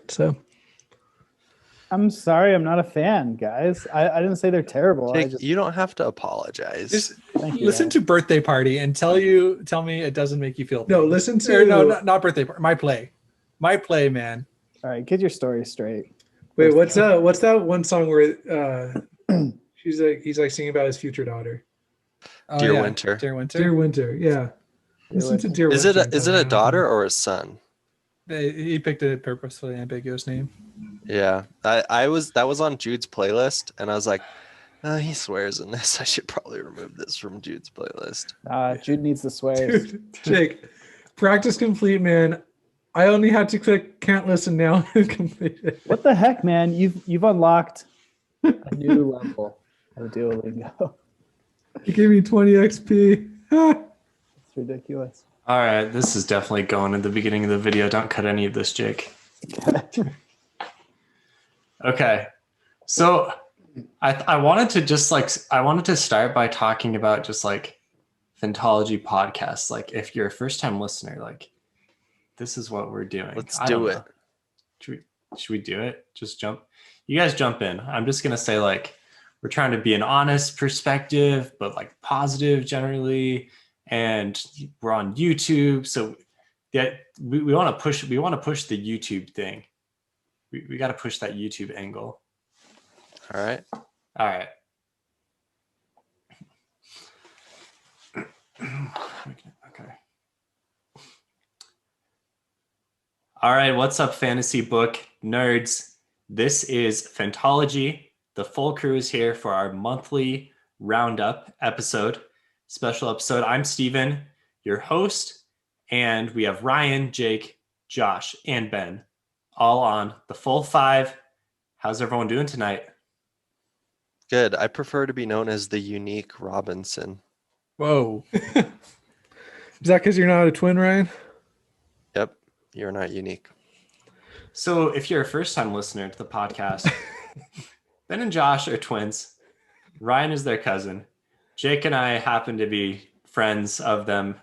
So I'm sorry, I'm not a fan, guys. I didn't say they're terrible. Jake, you don't have to apologize. just Thank you, listen guys. to Birthday Party and tell me it doesn't make you feel No, things. listen to Or no, not Birthday Party. My play, man. All right, get your story straight. Wait, what's that one song where he's like singing about his future daughter? Oh, Dear yeah. Winter. Dear Winter. Dear Winter, yeah. Listen to Dear Is Winter. it a daughter or a son? He picked a purposefully ambiguous name. Yeah, that was on Jude's playlist, and I was like, he swears in this. I should probably remove this from Jude's playlist. Jude needs the swears. Dude, Jake, practice complete, man. I only had to click can't listen now and complete it. What the heck, man? You've unlocked a new level of Duolingo. You gave me 20 XP. It's ridiculous. All right, this is definitely going at the beginning of the video. Don't cut any of this, Jake. Okay, so I wanted to start by talking about just like Fantology podcasts. Like, if you're a first-time listener, like, this is what we're doing. Let's do it. Should we do it? Just jump. You guys jump in. I'm just gonna say, like, we're trying to be an honest perspective, but like positive generally. And we're on YouTube, so that we want to push. We want to push the YouTube thing. We got to push that YouTube angle. All right. Okay. All right. What's up, fantasy book nerds? This is Fantology. The full crew is here for our monthly roundup episode. Special episode. I'm Steven, your host, and we have Ryan, Jake, Josh, and Ben all on the full five. How's everyone doing tonight? Good. I prefer to be known as the unique Robinson. Whoa. Is that because you're not a twin, Ryan? Yep. You're not unique. So if you're a first-time listener to the podcast, Ben and Josh are twins. Ryan is their cousin. Jake and I happen to be friends of them,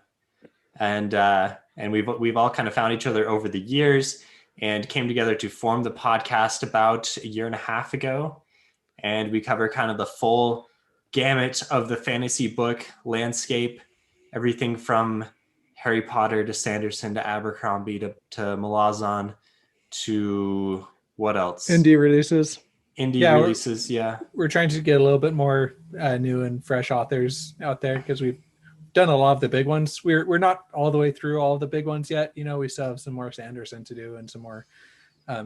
and we've all kind of found each other over the years and came together to form the podcast about a year and a half ago. And we cover kind of the full gamut of the fantasy book landscape, everything from Harry Potter to Sanderson to Abercrombie to Malazan to what else? Indie releases. Releases, yeah. We're trying to get a little bit more new and fresh authors out there because we've done a lot of the big ones. We're not all the way through all of the big ones yet. You know, we still have some more Sanderson to do and some more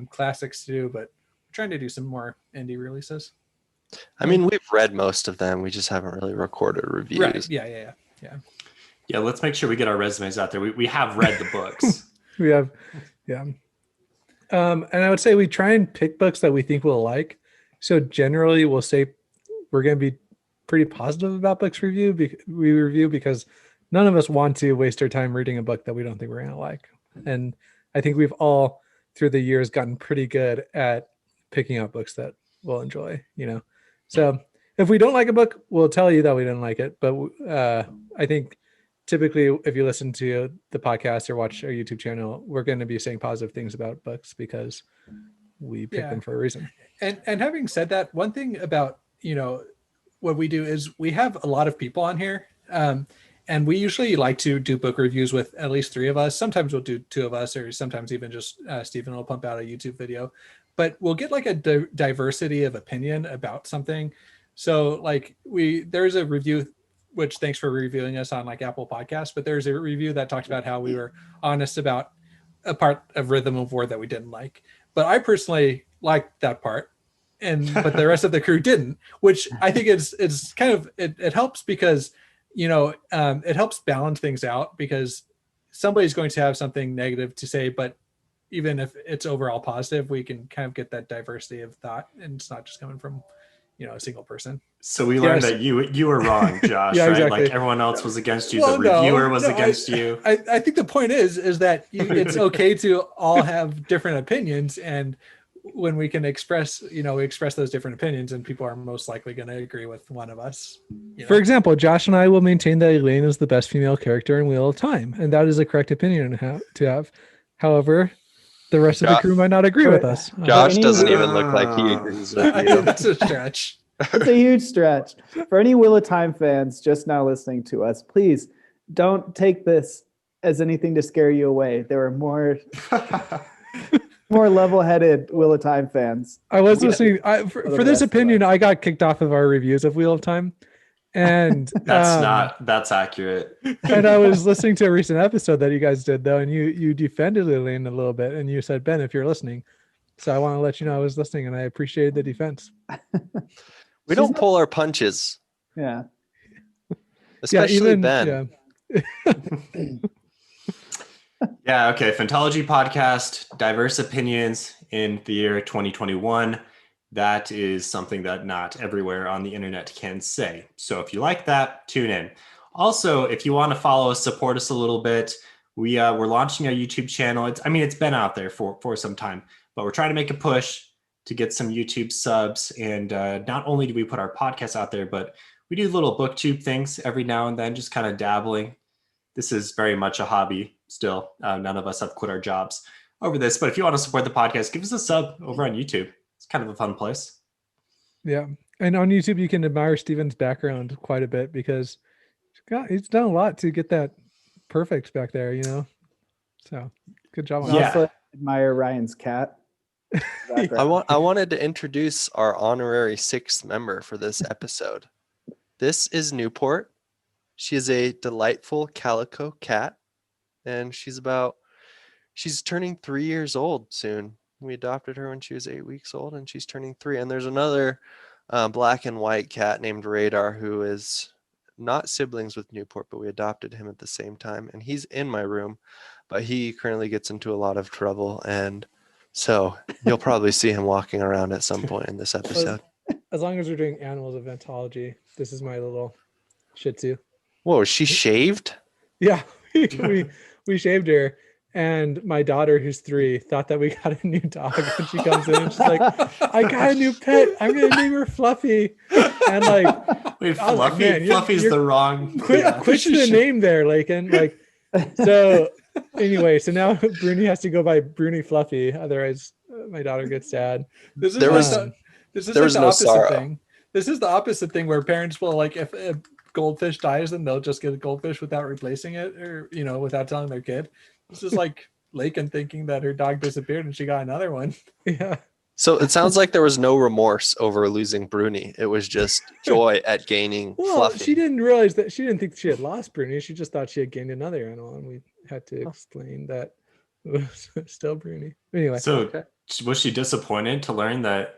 classics to do, but we're trying to do some more indie releases. I mean, we've read most of them. We just haven't really recorded reviews. Right. Yeah. Yeah, let's make sure we get our resumes out there. We have read the books. We have, yeah. And I would say we try and pick books that we think we'll like. So generally we'll say we're going to be pretty positive about books we review because none of us want to waste our time reading a book that we don't think we're going to like. And I think we've all through the years gotten pretty good at picking out books that we'll enjoy, you know? So if we don't like a book, we'll tell you that we didn't like it. But I think typically if you listen to the podcast or watch our YouTube channel, we're going to be saying positive things about books because we pick them for a reason. And having said that, one thing about, you know, what we do is we have a lot of people on here. And we usually like to do book reviews with at least 3 of us. Sometimes we'll do 2 of us, or sometimes even just Stephen will pump out a YouTube video. But we'll get like a diversity of opinion about something. So like there's a review, which thanks for reviewing us on like Apple Podcasts, but there's a review that talked about how we were honest about a part of Rhythm of War that we didn't like. But I personally liked that part, but the rest of the crew didn't, which I think it's kind of, it helps because, you know, it helps balance things out because somebody's going to have something negative to say, but even if it's overall positive, we can kind of get that diversity of thought and it's not just coming from, you know, a single person. So we learned that you were wrong, Josh, Yeah, right? exactly. Like everyone else was against you. Well, the reviewer was against you. I think the point is that it's okay to all have different opinions, and when we can express those different opinions, and people are most likely going to agree with one of us. You know? For example, Josh and I will maintain that Elaine is the best female character in Wheel of Time, and that is a correct opinion to have. However, The rest of the crew might not agree with us. Josh any- doesn't even look like he agrees with I you. think that's a stretch. It's a huge stretch. For any Wheel of Time fans just now listening to us, please don't take this as anything to scare you away. There are more level-headed Wheel of Time fans. I was listening. For this opinion, I got kicked off of our reviews of Wheel of Time, and that's accurate. And I was listening to a recent episode that you guys did though, and you defended Elaine a little bit, and you said, Ben, if you're listening, so I want to let you know I was listening, and I appreciated the defense. We don't pull our punches, Yeah. especially Ben. Yeah. Yeah, okay. Fantology podcast, diverse opinions in the year 2021. That is something that not everywhere on the internet can say. So if you like that, tune in. Also, if you want to follow us, support us a little bit, we're launching our YouTube channel. It's been out there for some time, but we're trying to make a push to get some YouTube subs. And not only do we put our podcast out there, but we do little booktube things every now and then, just kind of dabbling. This is very much a hobby still. None of us have quit our jobs over this, but if you want to support the podcast, give us a sub over on YouTube. It's kind of a fun place. Yeah. And on YouTube, you can admire Steven's background quite a bit because he's done a lot to get that perfect back there, you know? So good job on I that. also admire Ryan's cat. I wanted to introduce our honorary sixth member for this episode. This is Newport. She is a delightful calico cat, and she's turning 3 years old soon. We adopted her when she was 8 weeks old, and she's turning 3. And there's another black and white cat named Radar who is not siblings with Newport, but we adopted him at the same time. And he's in my room, but he currently gets into a lot of trouble. And so you'll probably see him walking around at some point in this episode. As long as we're doing animals of Fantology, this is my little Shih Tzu. Whoa, is she shaved? Yeah, we shaved her. And my daughter, who's 3, thought that we got a new dog. And she comes in and she's like, I got a new pet. I'm going to name her Fluffy. And like, wait, I was like, Fluffy, man, Fluffy's the wrong. Quit the name there, Lakin. Like, so anyway, so now Bruni has to go by Bruni Fluffy. Otherwise, my daughter gets sad. This is There was the no opposite sorrow. thing. This is the opposite thing where parents will, like, if a goldfish dies, then they'll just get a goldfish without replacing it, or without telling their kid. This is like Lakin thinking that her dog disappeared and she got another one. Yeah. So it sounds like there was no remorse over losing Bruni. It was just joy at gaining Well, Fluffy. she didn't realize that she didn't think she had lost Bruni. She just thought she had gained another animal, and we had to explain that it was still Bruni. Anyway, So was she disappointed to learn that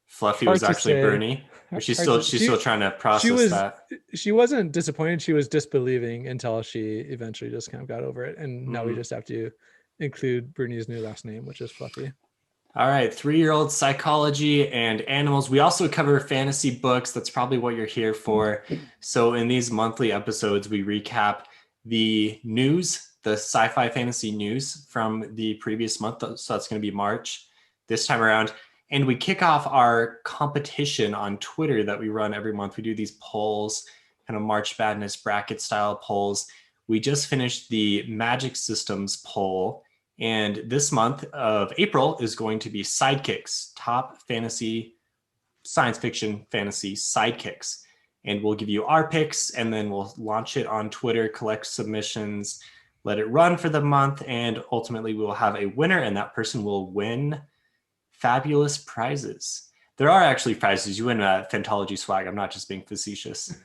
Fluffy Hard was to actually say. Bruni? Or she's still trying to process that. she wasn't disappointed. She was disbelieving until she eventually just kind of got over it. And now we just have to include Bruni's new last name, which is Fluffy. All right, 3-year-old psychology and animals. We also cover fantasy books. That's probably what you're here for. So in these monthly episodes, we recap the news, the sci-fi fantasy news from the previous month. So that's going to be March this time around. And we kick off our competition on Twitter that we run every month. We do these polls, kind of March Madness bracket style polls. We just finished the Magic Systems poll. And this month of April is going to be Sidekicks, top fantasy, science fiction, fantasy sidekicks. And we'll give you our picks, and then we'll launch it on Twitter, collect submissions, let it run for the month, and ultimately we will have a winner, and that person will win fabulous prizes. There are actually prizes. You win a Fantology swag. I'm not just being facetious.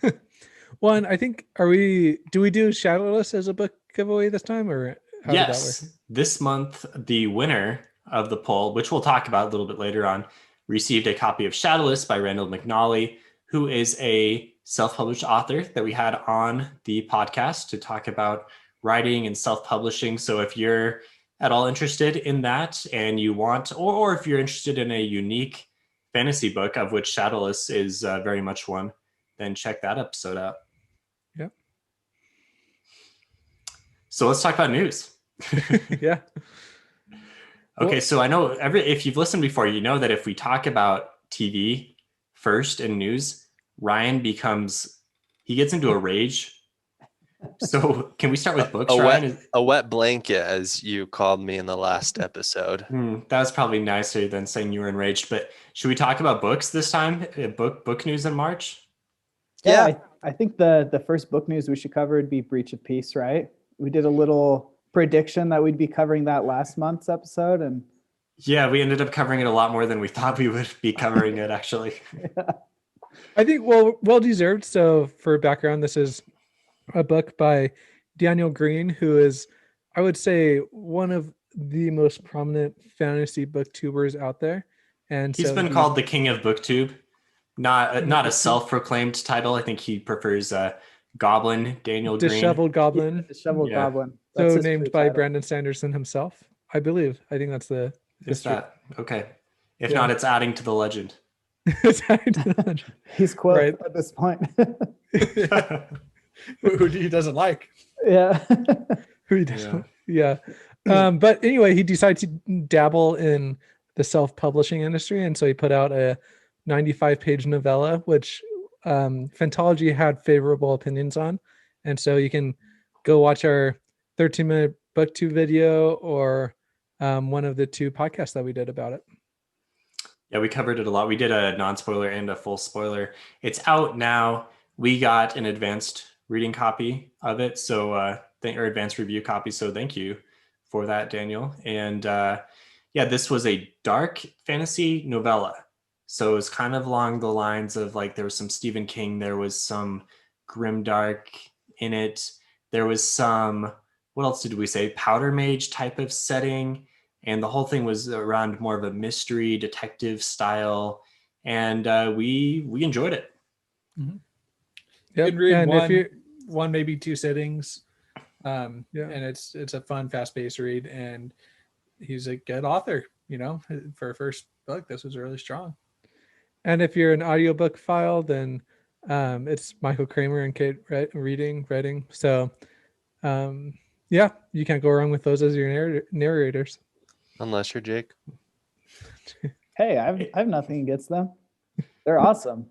Well, and I think do we do Shadowless as a book giveaway this time, or how did that Yes. work? This month, the winner of the poll, which we'll talk about a little bit later on, received a copy of Shadowless by Randall McNally, who is a self-published author that we had on the podcast to talk about writing and self-publishing. So if you're at all interested in that and you want, or if you're interested in a unique fantasy book, of which Shadowless is very much one, then check that episode out. Yep. So let's talk about news. Yeah. Okay, so I know if you've listened before, you know that if we talk about TV first and news, Ryan gets into a rage So can we start with books, A Ryan? wet blanket, as you called me in the last episode. That was probably nicer than saying you were enraged. But should we talk about books this time? Book news in March? Yeah, Yeah. I think the first book news we should cover would be Breach of Peace, right? We did a little prediction that we'd be covering that last month's episode, and Yeah, we ended up covering it a lot more than we thought we would be covering it, actually. I think well deserved. So for background, this is a book by Daniel Green, who is, I would say, one of the most prominent fantasy booktubers out there. And He's so been called the king of booktube, not a self-proclaimed title. I think he prefers Goblin Daniel Green. Disheveled Goblin. Disheveled Yeah. Goblin. That's So his named true by title. Brandon Sanderson himself, I believe. I think that's the Is history. that okay? If Yeah. not, it's adding to the legend. He's Quill Right. at this point. Who he doesn't like. Yeah. Who he doesn't. Yeah. But anyway, he decided to dabble in the self-publishing industry, and so he put out a 95-page novella, which Fantology had favorable opinions on. And so you can go watch our 13-minute booktube video or one of the 2 podcasts that we did about it. Yeah, we covered it a lot. We did a non-spoiler and a full spoiler. It's out now. We got an advanced reading copy of it, so or advanced review copy. So thank you for that, Daniel. And yeah, this was a dark fantasy novella. So it's kind of along the lines of like there was some Stephen King, there was some grimdark in it. There was some, what else did we say? Powder Mage type of setting. And the whole thing was around more of a mystery detective style. And we enjoyed it. Mm-hmm. Yep. You can read And if one, maybe 2 sittings. Yeah. And it's a fun, fast-paced read. And he's a good author, for a first book. This was really strong. And if you're an audiobook file, then it's Michael Kramer and Kate reading. So yeah, you can't go wrong with those as your narrators. Unless you're Jake. Hey, I have nothing against them. They're awesome.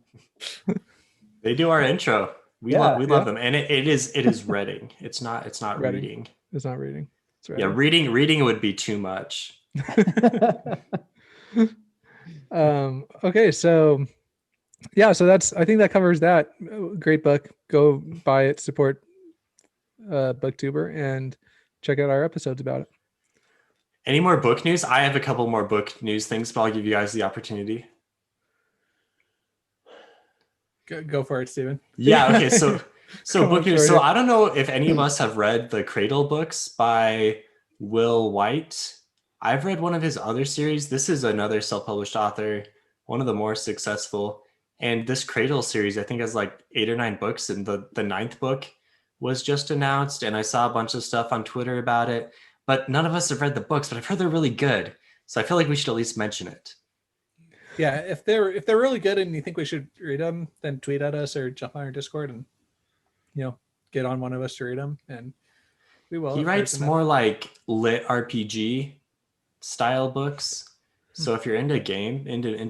They do our intro. We Yeah, love them. And it is reading. It's not Reading. reading. It's not reading. It's Yeah, reading would be too much. Okay, so yeah, so I think that covers that. Great book. Go buy it, support booktuber, and check out our episodes about it. Any more book news? I have a couple more book news things, but I'll give you guys the opportunity. Go for it, Steven. Yeah, okay, so book news. So Jordan. I don't know if any of us have read the Cradle books by Will White. I've read one of his other series. This is another self-published author, one of the more successful. And this Cradle series, I think, has like 8 or 9 books, and the 9th book was just announced, and I saw a bunch of stuff on Twitter about it. But none of us have read the books, but I've heard they're really good. So I feel like we should at least mention it. Yeah, if they're really good and you think we should read them, then tweet at us or jump on our Discord and get on one of us to read them, and we will. He writes more like lit RPG style books. So if you're into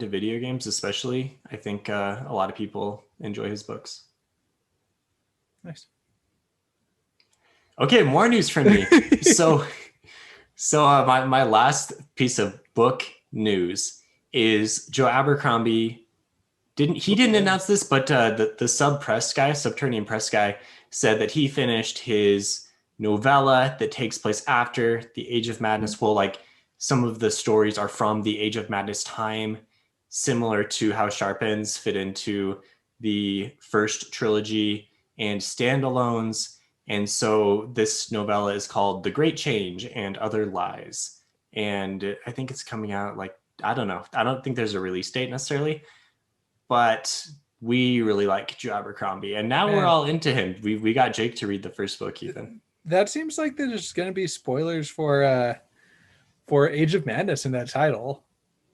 video games especially, I think a lot of people enjoy his books. Nice. Okay, more news from me. So my last piece of book news is Joe Abercrombie didn't announce this, but the Subterranean press guy said that he finished his novella that takes place after the Age of Madness. Well, like some of the stories are from the Age of Madness time, similar to how Sharpens fit into the first trilogy and standalones. And so this novella is called The Great Change and Other Lies. And I think it's coming out I don't know. I don't think there's a release date necessarily, but we really like Joe Abercrombie. And now we're all into him. We got Jake to read the first book, Ethan. That seems like there's going to be spoilers for Age of Madness in that title.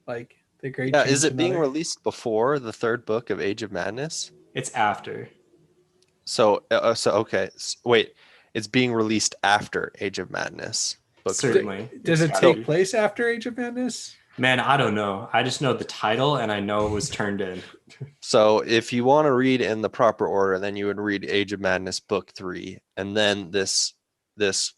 Like The Great Change. Is it being Another- released before the 3rd book of Age of Madness? It's after. So okay. Wait, it's being released after Age of Madness. Book Certainly. Does it It's take gotta place after Age of Madness? Man, I don't know. I just know the title and I know it was turned in. So if you want to read in the proper order, then you would read Age of Madness book 3 and then this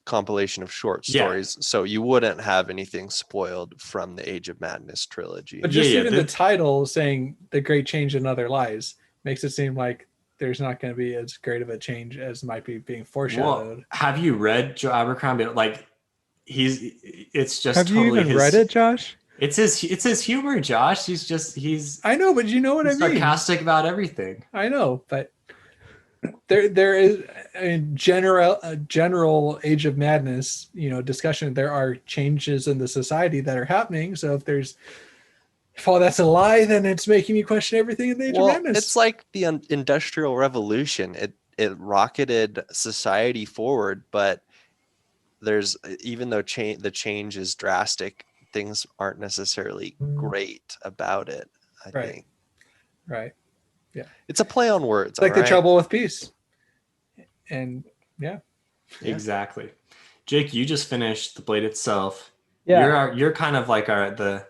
compilation of short Yeah. stories. So you wouldn't have anything spoiled from the Age of Madness trilogy. But just Yeah, even the title saying "The Great Change and Other Lies" makes it seem like there's not going to be as great of a change as might be being foreshadowed. Well, have you read Joe Abercrombie? Like, it's just Have you totally even read it, Josh? It's his humor, Josh. He's I know, but you know what I mean. sarcastic about everything. I know, but there is a general Age of Madness, discussion. There are changes in the society that are happening. So if all that's a lie, then it's making me question everything in the Age of Madness. It's like the Industrial Revolution. It rocketed society forward, but even though the change is drastic, things aren't necessarily great about it. I think. Right. Yeah. It's a play on words. It's like the trouble with peace. And yeah. Exactly. Jake, you just finished The Blade itself. Yeah. You're kind of like the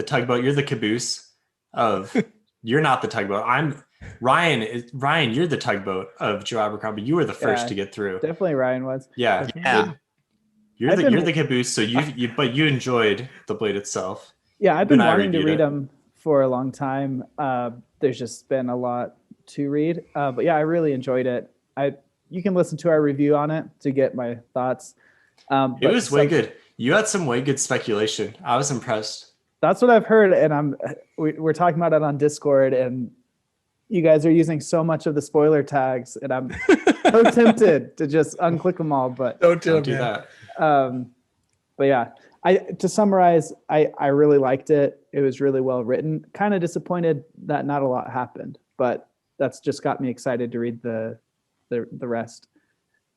tugboat. You're the caboose of. You're not the tugboat. Ryan. You're the tugboat of Joe Abercrombie. You were the first to get through. Definitely Ryan was. Yeah. You're the caboose. So you enjoyed The Blade itself. Yeah, I've been wanting to read them for a long time. There's just been a lot to read, but yeah, I really enjoyed it. You can listen to our review on it to get my thoughts. It was way good. You had some way good speculation. I was impressed. That's what I've heard, and we're talking about it on Discord, and you guys are using so much of the spoiler tags, and I'm so tempted to just unclick them all, but don't do that. But yeah, to summarize, I really liked it. It was really well written. Kind of disappointed that not a lot happened, but that's just got me excited to read the rest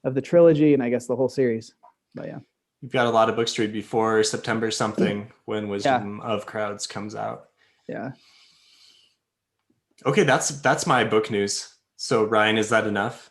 of the trilogy and I guess the whole series. But yeah, you've got a lot of books to read before September something when Wisdom of Crowds comes out. Yeah. Okay, that's my book news. So Ryan, is that enough?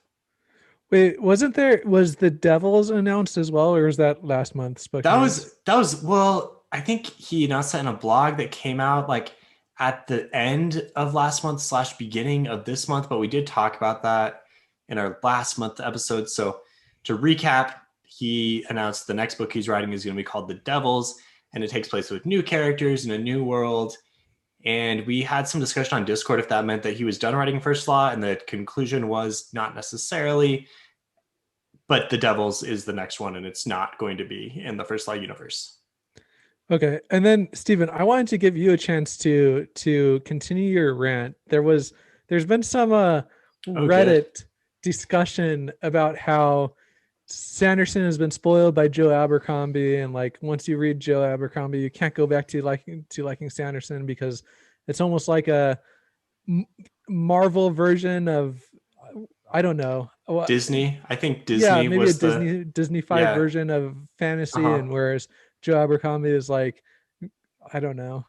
Wait, was the Devils announced as well, or was that last month's book? That was well, I think he announced that in a blog that came out like at the end of last month / beginning of this month, but we did talk about that in our last month episode. So to recap, he announced the next book he's writing is going to be called The Devils, and it takes place with new characters in a new world. And we had some discussion on Discord if that meant that he was done writing First Law, and the conclusion was not necessarily, but The Devils is the next one, and it's not going to be in the First Law universe. Okay. And then Stephen, I wanted to give you a chance to continue your rant. There's been some Reddit discussion about how Sanderson has been spoiled by Joe Abercrombie, and like once you read Joe Abercrombie, you can't go back to liking Sanderson because it's almost like a Marvel version of, I don't know, Disney. I think Disney maybe was a Disney-fied version of fantasy, and whereas Joe Abercrombie is like, I don't know.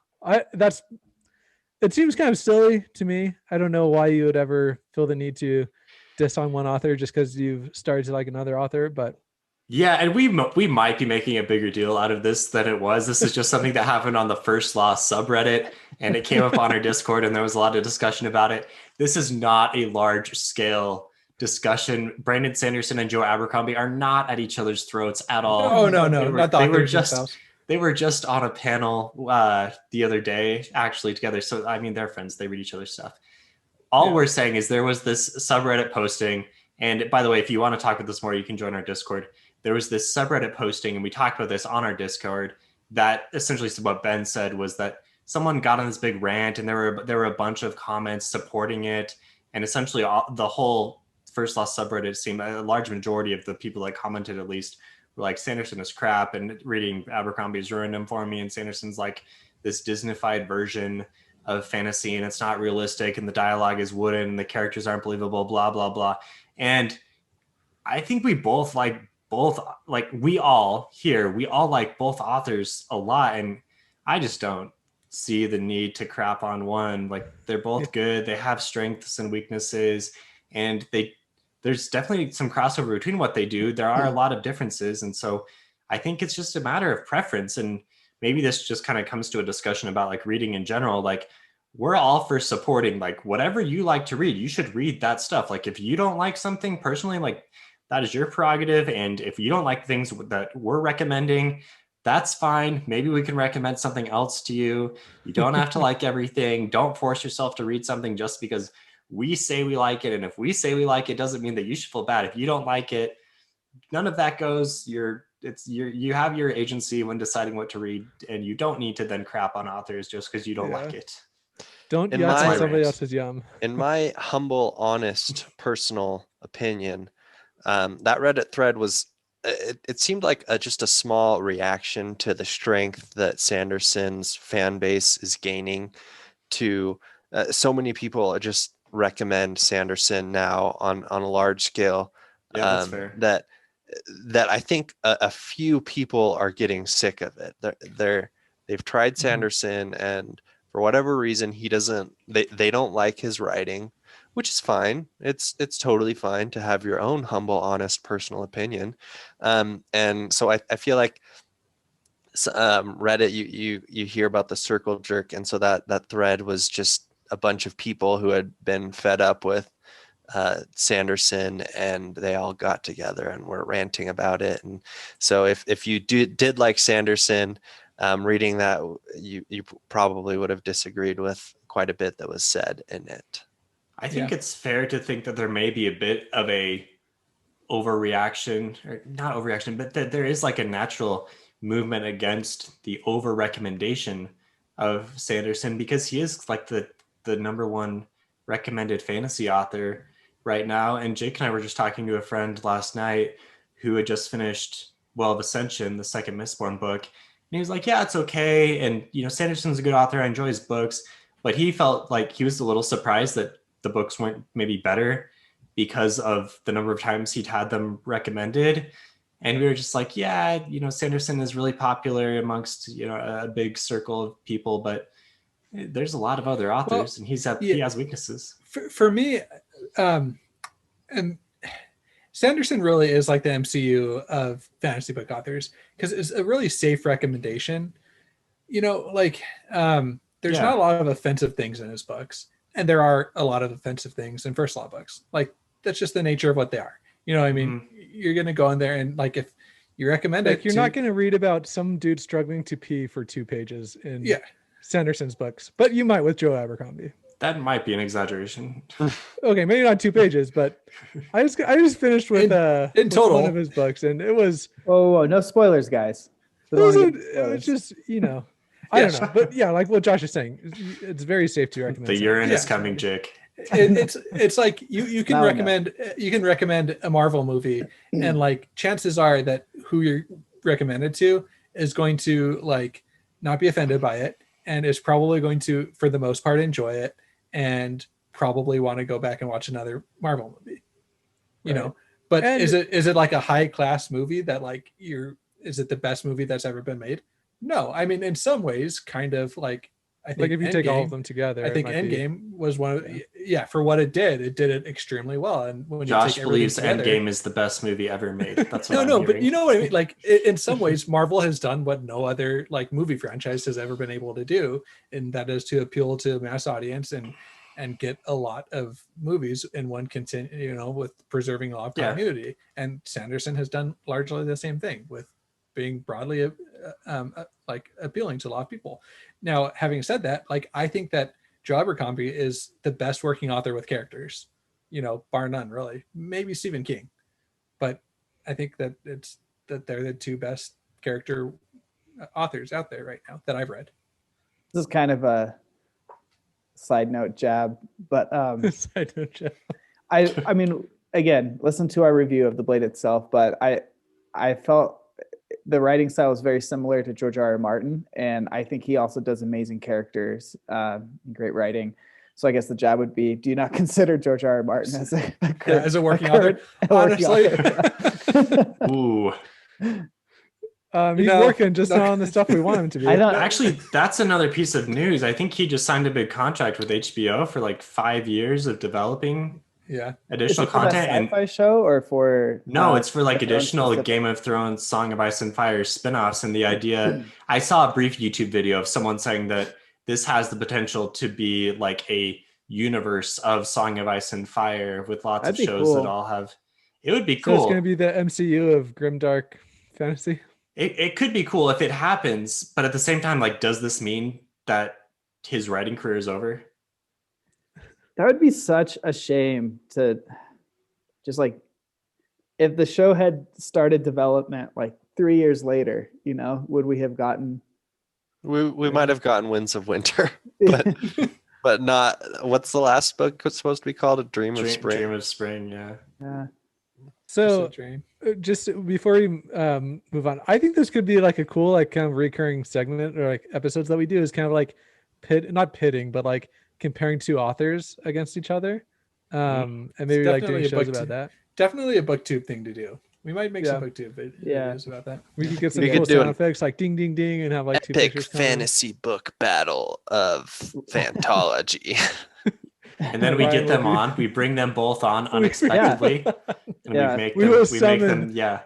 It seems kind of silly to me. I don't know why you would ever feel the need to diss on one author just because you've started to like another author, but yeah, and we might be making a bigger deal out of this than it was. This is just something that happened on the First Law subreddit, and it came up on our Discord, and there was a lot of discussion about it. This is not a large scale discussion. Brandon Sanderson and Joe Abercrombie are not at each other's throats at all. No, not the authors themselves. They were just on a panel the other day, actually, together. So, I mean, they're friends. They read each other's stuff. All we're saying is there was this subreddit posting. And by the way, if you want to talk about this more, you can join our Discord. There was this subreddit posting, and we talked about this on our Discord, that essentially what Ben said was that someone got on this big rant, and there were a bunch of comments supporting it. And essentially the whole First Law subreddit seemed a large majority of the people that commented, at least, were like, Sanderson is crap, and reading Abercrombie's ruined him for me, and Sanderson's like this Disney-fied version of fantasy, and it's not realistic, and the dialogue is wooden, and the characters aren't believable, blah blah blah. And I think we all like both authors a lot, and I just don't see the need to crap on one. Like, they're both good, they have strengths and weaknesses, and there's definitely some crossover between what they do. There are a lot of differences, and so I think it's just a matter of preference. And maybe this just kind of comes to a discussion about like reading in general. Like, we're all for supporting like whatever you like to read. You should read that stuff. Like, if you don't like something personally, like that is your prerogative. And if you don't like things that we're recommending, that's fine. Maybe we can recommend something else to you. You don't have to like everything. Don't force yourself to read something just because we say we like it. And if we say we like it, doesn't mean that you should feel bad if you don't like it. None of that goes. You have your agency when deciding what to read, and you don't need to then crap on authors just because you don't like it. Don't In yuck my- on somebody else's yum. In my humble, honest, personal opinion, that Reddit thread was, it seemed like just a small reaction to the strength that Sanderson's fan base is gaining to so many people just recommend Sanderson now on a large scale. Yeah, that's fair. That I think a few people are getting sick of it. They've tried Sanderson, and for whatever reason, they don't like his writing, which is fine. It's totally fine to have your own humble, honest, personal opinion. And so I feel like Reddit, you hear about the circle jerk, and so that thread was just a bunch of people who had been fed up with Sanderson, and they all got together and were ranting about it. And so if you did like Sanderson, reading that, you probably would have disagreed with quite a bit that was said in it. I think it's fair to think that there may be a bit of a overreaction, or not overreaction, but that there is like a natural movement against the over recommendation of Sanderson, because he is like the number one recommended fantasy author right now. And Jake and I were just talking to a friend last night who had just finished Well of Ascension, the second Mistborn book. And he was like, yeah, it's okay. And, Sanderson's a good author. I enjoy his books. But he felt like he was a little surprised that the books weren't maybe better because of the number of times he'd had them recommended. And we were just like, yeah, Sanderson is really popular amongst, a big circle of people, but there's a lot of other authors, and he has weaknesses. For me, and Sanderson really is like the MCU of fantasy book authors, because it's a really safe recommendation. There's not a lot of offensive things in his books, and there are a lot of offensive things in first law books. Like, that's just the nature of what they are. You know what I mean? You're going to go in there, and like, if you recommend it, you're not going to read about some dude struggling to pee for 2 pages in Sanderson's books, but you might with Joe Abercrombie. That might be an exaggeration. Okay, maybe not 2 pages, but I just finished with in total one of his books, and it was no spoilers, guys. It was just I don't know, but like what Josh is saying, it's very safe to recommend. The urine is coming, Jake. It's like you can recommend a Marvel movie, and like chances are that who you're recommended to is going to like not be offended by it, and is probably going to, for the most part, enjoy it, and probably want to go back and watch another Marvel movie. But is it like a high class movie that like is it the best movie that's ever been made? No, I mean, in some ways, kind of like, I think if you take all of them together, I think Endgame was one of for what it did it extremely well. And when Josh you take believes together, Endgame is the best movie ever made. That's what but you know what I mean. Like, in some ways, Marvel has done what no other like movie franchise has ever been able to do, and that is to appeal to a mass audience and get a lot of movies in one with preserving a lot of continuity. And Sanderson has done largely the same thing with being broadly like appealing to a lot of people. Now, having said that, like, I think that Joe Abercrombie is the best working author with characters, bar none, really. Maybe Stephen King, but I think that they're the two best character authors out there right now that I've read. This is kind of a side note jab, but side note jab. I mean, again, listen to our review of the Blade itself, but I felt the writing style is very similar to George R.R. Martin, and I think he also does amazing characters, great writing. So I guess the jab would be: do you not consider George R.R. Martin as a working author? Honestly, ooh, he's working just not on the stuff we want him to be. Actually, that's another piece of news. I think he just signed a big contract with HBO for like 5 years of developing Yeah. additional Is it for that content. And sci-fi show or for no, it's for like its own additional specific- Game of Thrones, Song of Ice and Fire spin-offs. And the idea, I saw a brief YouTube video of someone saying that this has the potential to be like a universe of Song of Ice and Fire with lots That'd of be shows that cool. all have. It would be So it's cool. going to be the MCU of grimdark fantasy. It could be cool if it happens, but at the same time, like, does this mean that his writing career is over? That would be such a shame to just like if the show had started development like 3 years later, you know, would we have gotten We might have gotten Winds of Winter, but not. What's the last book supposed to be called? A Dream of Spring. Dream of Spring, yeah. yeah. So dream. just before we move on, I think this could be like a cool, like kind of recurring segment or like episodes that we do is kind of like not pitting, but like comparing two authors against each other. And maybe like doing definitely a shows book about that. Definitely a booktube thing to do. We might make Yeah. some booktube Yeah. videos about that. We could get some We cool could do sound an effects like ding ding ding and have like two Epic pictures coming in. fantasy book battle of Fantology. And then we Ryan get them will be- on. We bring them both on unexpectedly, and Yeah. we make We them. will We make them. summon- Yeah.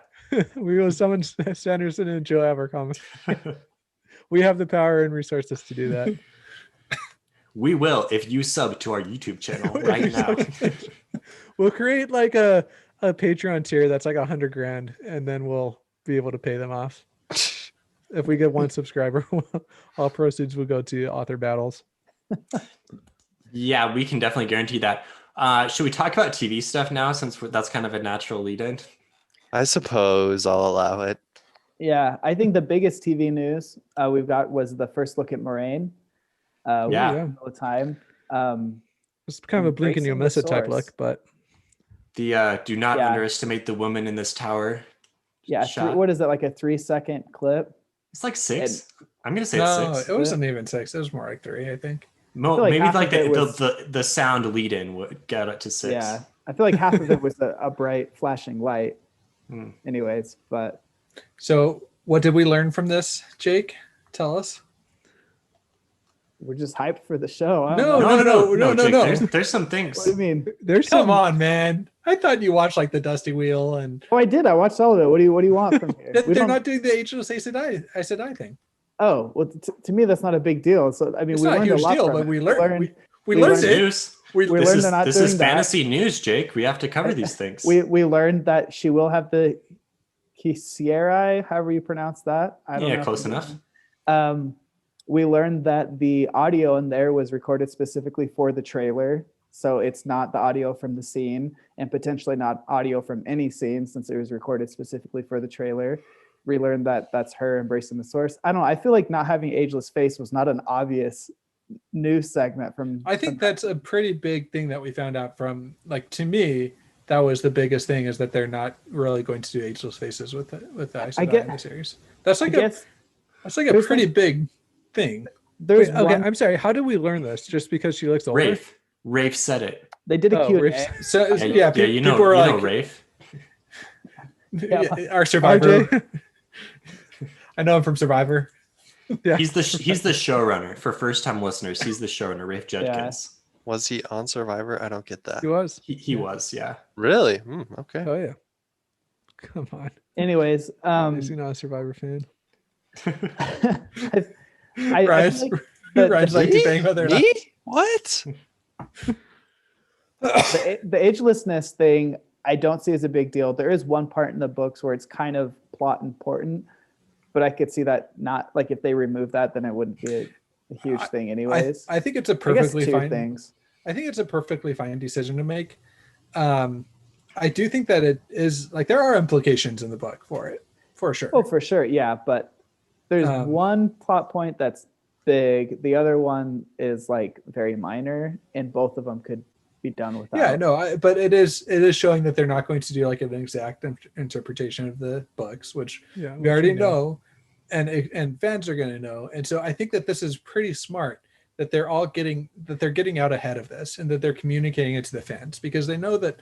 We will summon Sanderson and Joe Abercrombie. We have the power and resources to do that. We will if you sub to our YouTube channel right now. We'll create like a Patreon tier that's like $100,000, and then we'll be able to pay them off. If we get one subscriber, all proceeds will go to author battles. Yeah, we can definitely guarantee that. Should we talk about TV stuff now, since that's kind of a natural lead-in? I suppose I'll allow it. Yeah, I think the biggest TV news we've got was the first look at Moraine. Yeah. all the time. It's kind of a blink and you'll miss it type Embracing the look, but The do not Yeah. underestimate the woman in this tower. Yeah, shot. what is it, like a 3-second clip? It's like 6. I'm gonna say No, it's 6. it wasn't even 6. It was more like 3, I think. feel like Maybe half like of it was- the sound lead-in would get it to 6. Yeah, I feel like half of it was a bright flashing light. Hmm. Anyways, but So, what did we learn from this, Jake? Tell us. we're just hyped for the show. I No, don't know. no, Jake, There's some things. What do you mean? there's Come some on, man. I thought you watched like the Dusty Wheel and Oh, I did. I watched all of it. What do you want from here? that We they're don't- not doing the Ageless Aes Sedai thing. Oh, well, to me that's not a big deal. So I mean, It's we not a learned huge a lot deal, from but it. we learned we we learned This learned it. news. we This learned is they're not this doing is that. fantasy news, Jake. We have to cover these things. We learned that she will have the Kisierai, however you pronounce that. I don't know. Yeah, if close I'm enough. doing- we learned that the audio in there was recorded specifically for the trailer. So it's not the audio from the scene and potentially not audio from any scene since it was recorded specifically for the trailer. We learned that that's her embracing the source. I don't know. I feel like not having Ageless Face was not an obvious news segment from. I think that's a pretty big thing that we found out from, like, to me, that was the biggest thing, is that they're not really going to do Ageless Faces with the Aes Sedai in the series. That's like that's like a there's pretty big thing. There's Wait, okay, one, I'm sorry. How did we learn this? Just because she looks older? Rafe said it. they did a Oh, Q&A. Rafe- So Yeah, you know, people were like, Rafe. Yeah. our Survivor. RJ? I know him from Survivor. Yeah. He's the showrunner for first-time listeners. He's the showrunner, Rafe Judkins. Was he on Survivor? I don't get that. He was. He was, yeah. Really? Okay. Oh yeah. Come on. Anyways, Is he not a Survivor fan? I Ryan's, feel like the- Ryan's the- like debating whether or not. Me? What? the agelessness thing I don't see as a big deal. There is one part in the books where it's kind of plot important, but I could see that not, like, if they remove that, then it wouldn't be a huge thing anyways. I think it's a I guess perfectly two fine things. I think it's a perfectly fine decision to make. I do think that it is, like, there are implications in the book for it, for sure. Oh, for sure. Yeah. But there's one plot point that's big. The other one is like very minor, and both of them could be done without. Yeah, no, but it is showing that they're not going to do like an exact interpretation of the books, which Yeah. we already know, and fans are going to know. And so I think that this is pretty smart that they're getting out ahead of this, and that they're communicating it to the fans, because they know that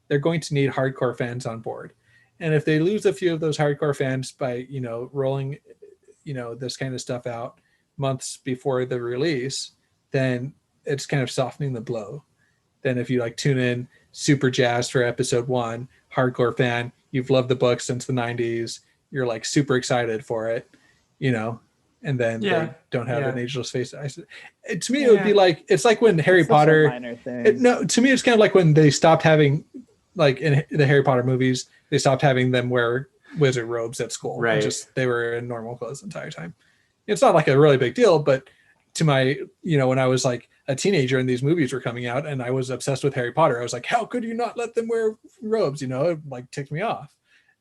they're going to need hardcore fans on board. And if they lose a few of those hardcore fans by, rolling, this kind of stuff out months before the release, then it's kind of softening the blow then if you like tune in super jazzed for episode 1, hardcore fan, you've loved the book since the 90s, you're like super excited for it, you know, and then they don't have an ageless face. To me, it would be like, it's like when Harry Potter, to me, it's kind of like when they stopped having, like in the Harry Potter movies, they stopped having them wear wizard robes at school. Right. Just, they were in normal clothes the entire time. It's not like a really big deal, but to my, you know, when I was like a teenager and these movies were coming out and I was obsessed with Harry Potter, I was like, how could you not let them wear robes? You know, it like ticked me off.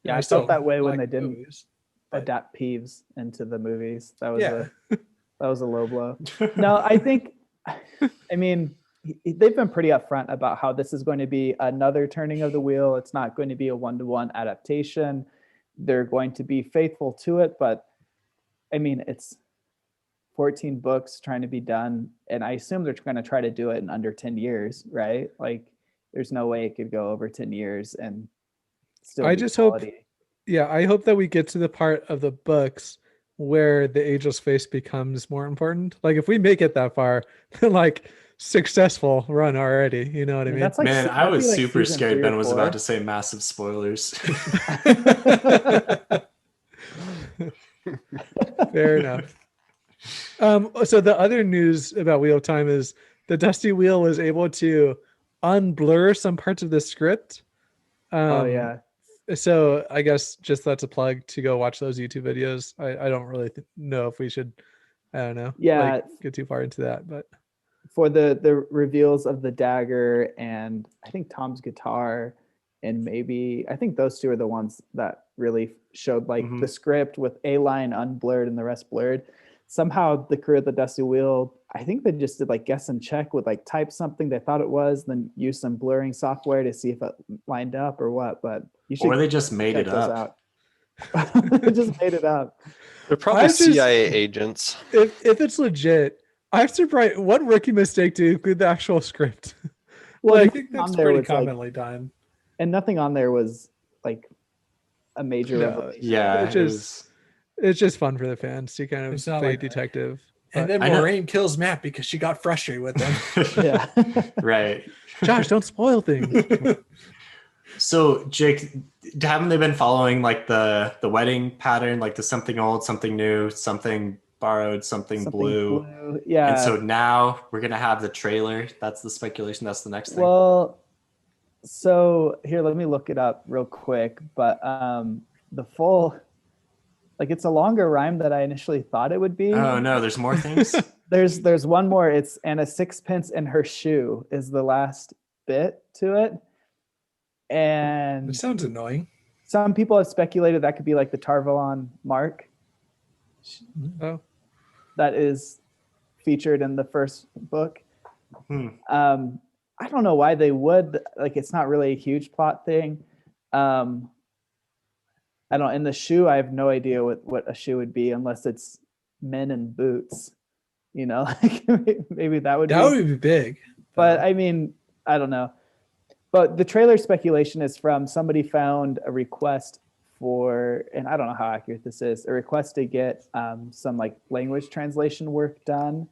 Yeah, I felt that way when they didn't adapt Peeves into the movies. That was a low blow. No, I think, I mean, they've been pretty upfront about how this is going to be another turning of the wheel. It's not going to be a one-to-one adaptation. They're going to be faithful to it, but I mean, it's 14 books trying to be done, and I assume they're going to try to do it in under 10 years, right? Like, there's no way it could go over 10 years and still. I just hope, I hope that we get to the part of the books where the ageless face becomes more important. Like, if we make it that far, then like successful run already. You know what I mean? That's like, man, I was like super scared Ben was about to say massive spoilers. Fair enough. So the other news about Wheel of Time is the Dusty Wheel was able to unblur some parts of the script. So I guess just that's a plug to go watch those YouTube videos. I don't really know if we should, I don't know, get too far into that, but for the reveals of the dagger and I think Tom's guitar, and maybe I think those two are the ones that really showed like the script with a line unblurred and the rest blurred. Somehow the crew at the Dusty Wheel, I think they just did like guess and check with like type something they thought it was, then use some blurring software to see if it lined up or what. But you should, or they just made it up. They just made it up. They're probably CIA agents. If it's legit, I'm surprised. What rookie mistake to include the actual script? Well, I think that's pretty commonly done. And nothing on there was like a major revelation. Yeah, it's just fun for the fans to kind of play like detective. And then Moraine kills Matt because she got frustrated with him. Yeah. Right. Josh, don't spoil things. So Jake, haven't they been following like the wedding pattern, like the something old, something new, something borrowed, something blue? Yeah. And so now we're gonna have the trailer. That's the speculation. That's the next thing. Well, so here, let me look it up real quick. But the full, like, it's a longer rhyme than I initially thought it would be. Oh no, there's more things. There's one more. It's "and a sixpence in her shoe" is the last bit to it. And it sounds annoying. Some people have speculated that could be like the Tarvalon mark. Oh, that is featured in the first book. I don't know why they would. Like, it's not really a huge plot thing. I don't. In the shoe, I have no idea what a shoe would be unless it's men in boots. You know, like maybe that would be big. But I mean, I don't know. But the trailer speculation is from somebody found a request for, and I don't know how accurate this is, a request to get some like language translation work done,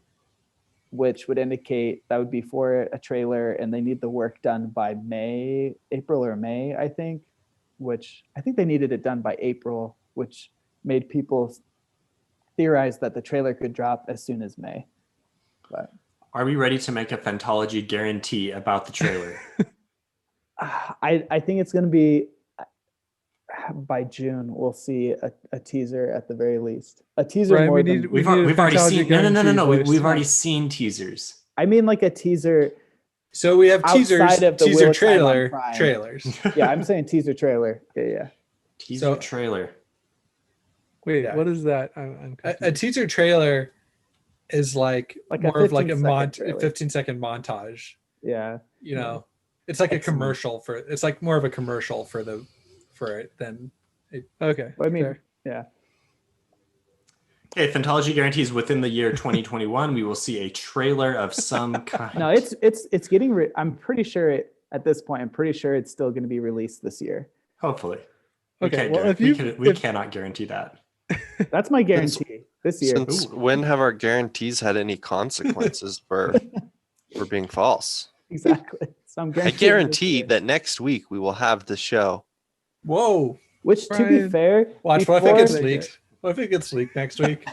which would indicate that would be for a trailer, and they need the work done by April or May, I think, which I think they needed it done by April, which made people theorize that the trailer could drop as soon as May. But are we ready to make a Fantology guarantee about the trailer? I think it's going to be by June. We'll see a teaser at the very least. A teaser. Right, more we've already seen. No. We've already seen teasers. I mean, like a teaser. So we have teasers, of the teaser trailers. Yeah, I'm saying teaser trailer. Yeah. Teaser trailer. Wait, what is that? I'm a teaser trailer is like more of like a 15-second montage. Yeah. You know, it's like a commercial for. It's like more of a commercial for it than. Okay. Well, I mean, fair. Yeah. Okay, Fantology guarantees within the year 2021 we will see a trailer of some kind. No, it's getting. I'm pretty sure at this point. I'm pretty sure it's still going to be released this year. Hopefully. Okay. We cannot guarantee that. That's my guarantee this year. Since when have our guarantees had any consequences for being false? Exactly. So I'm I guaranteeing this guarantee year. that next week we will have the show. Whoa. Which, to be Brian, fair, Watch, what if it before- gets leaked? What if it gets leaked next week?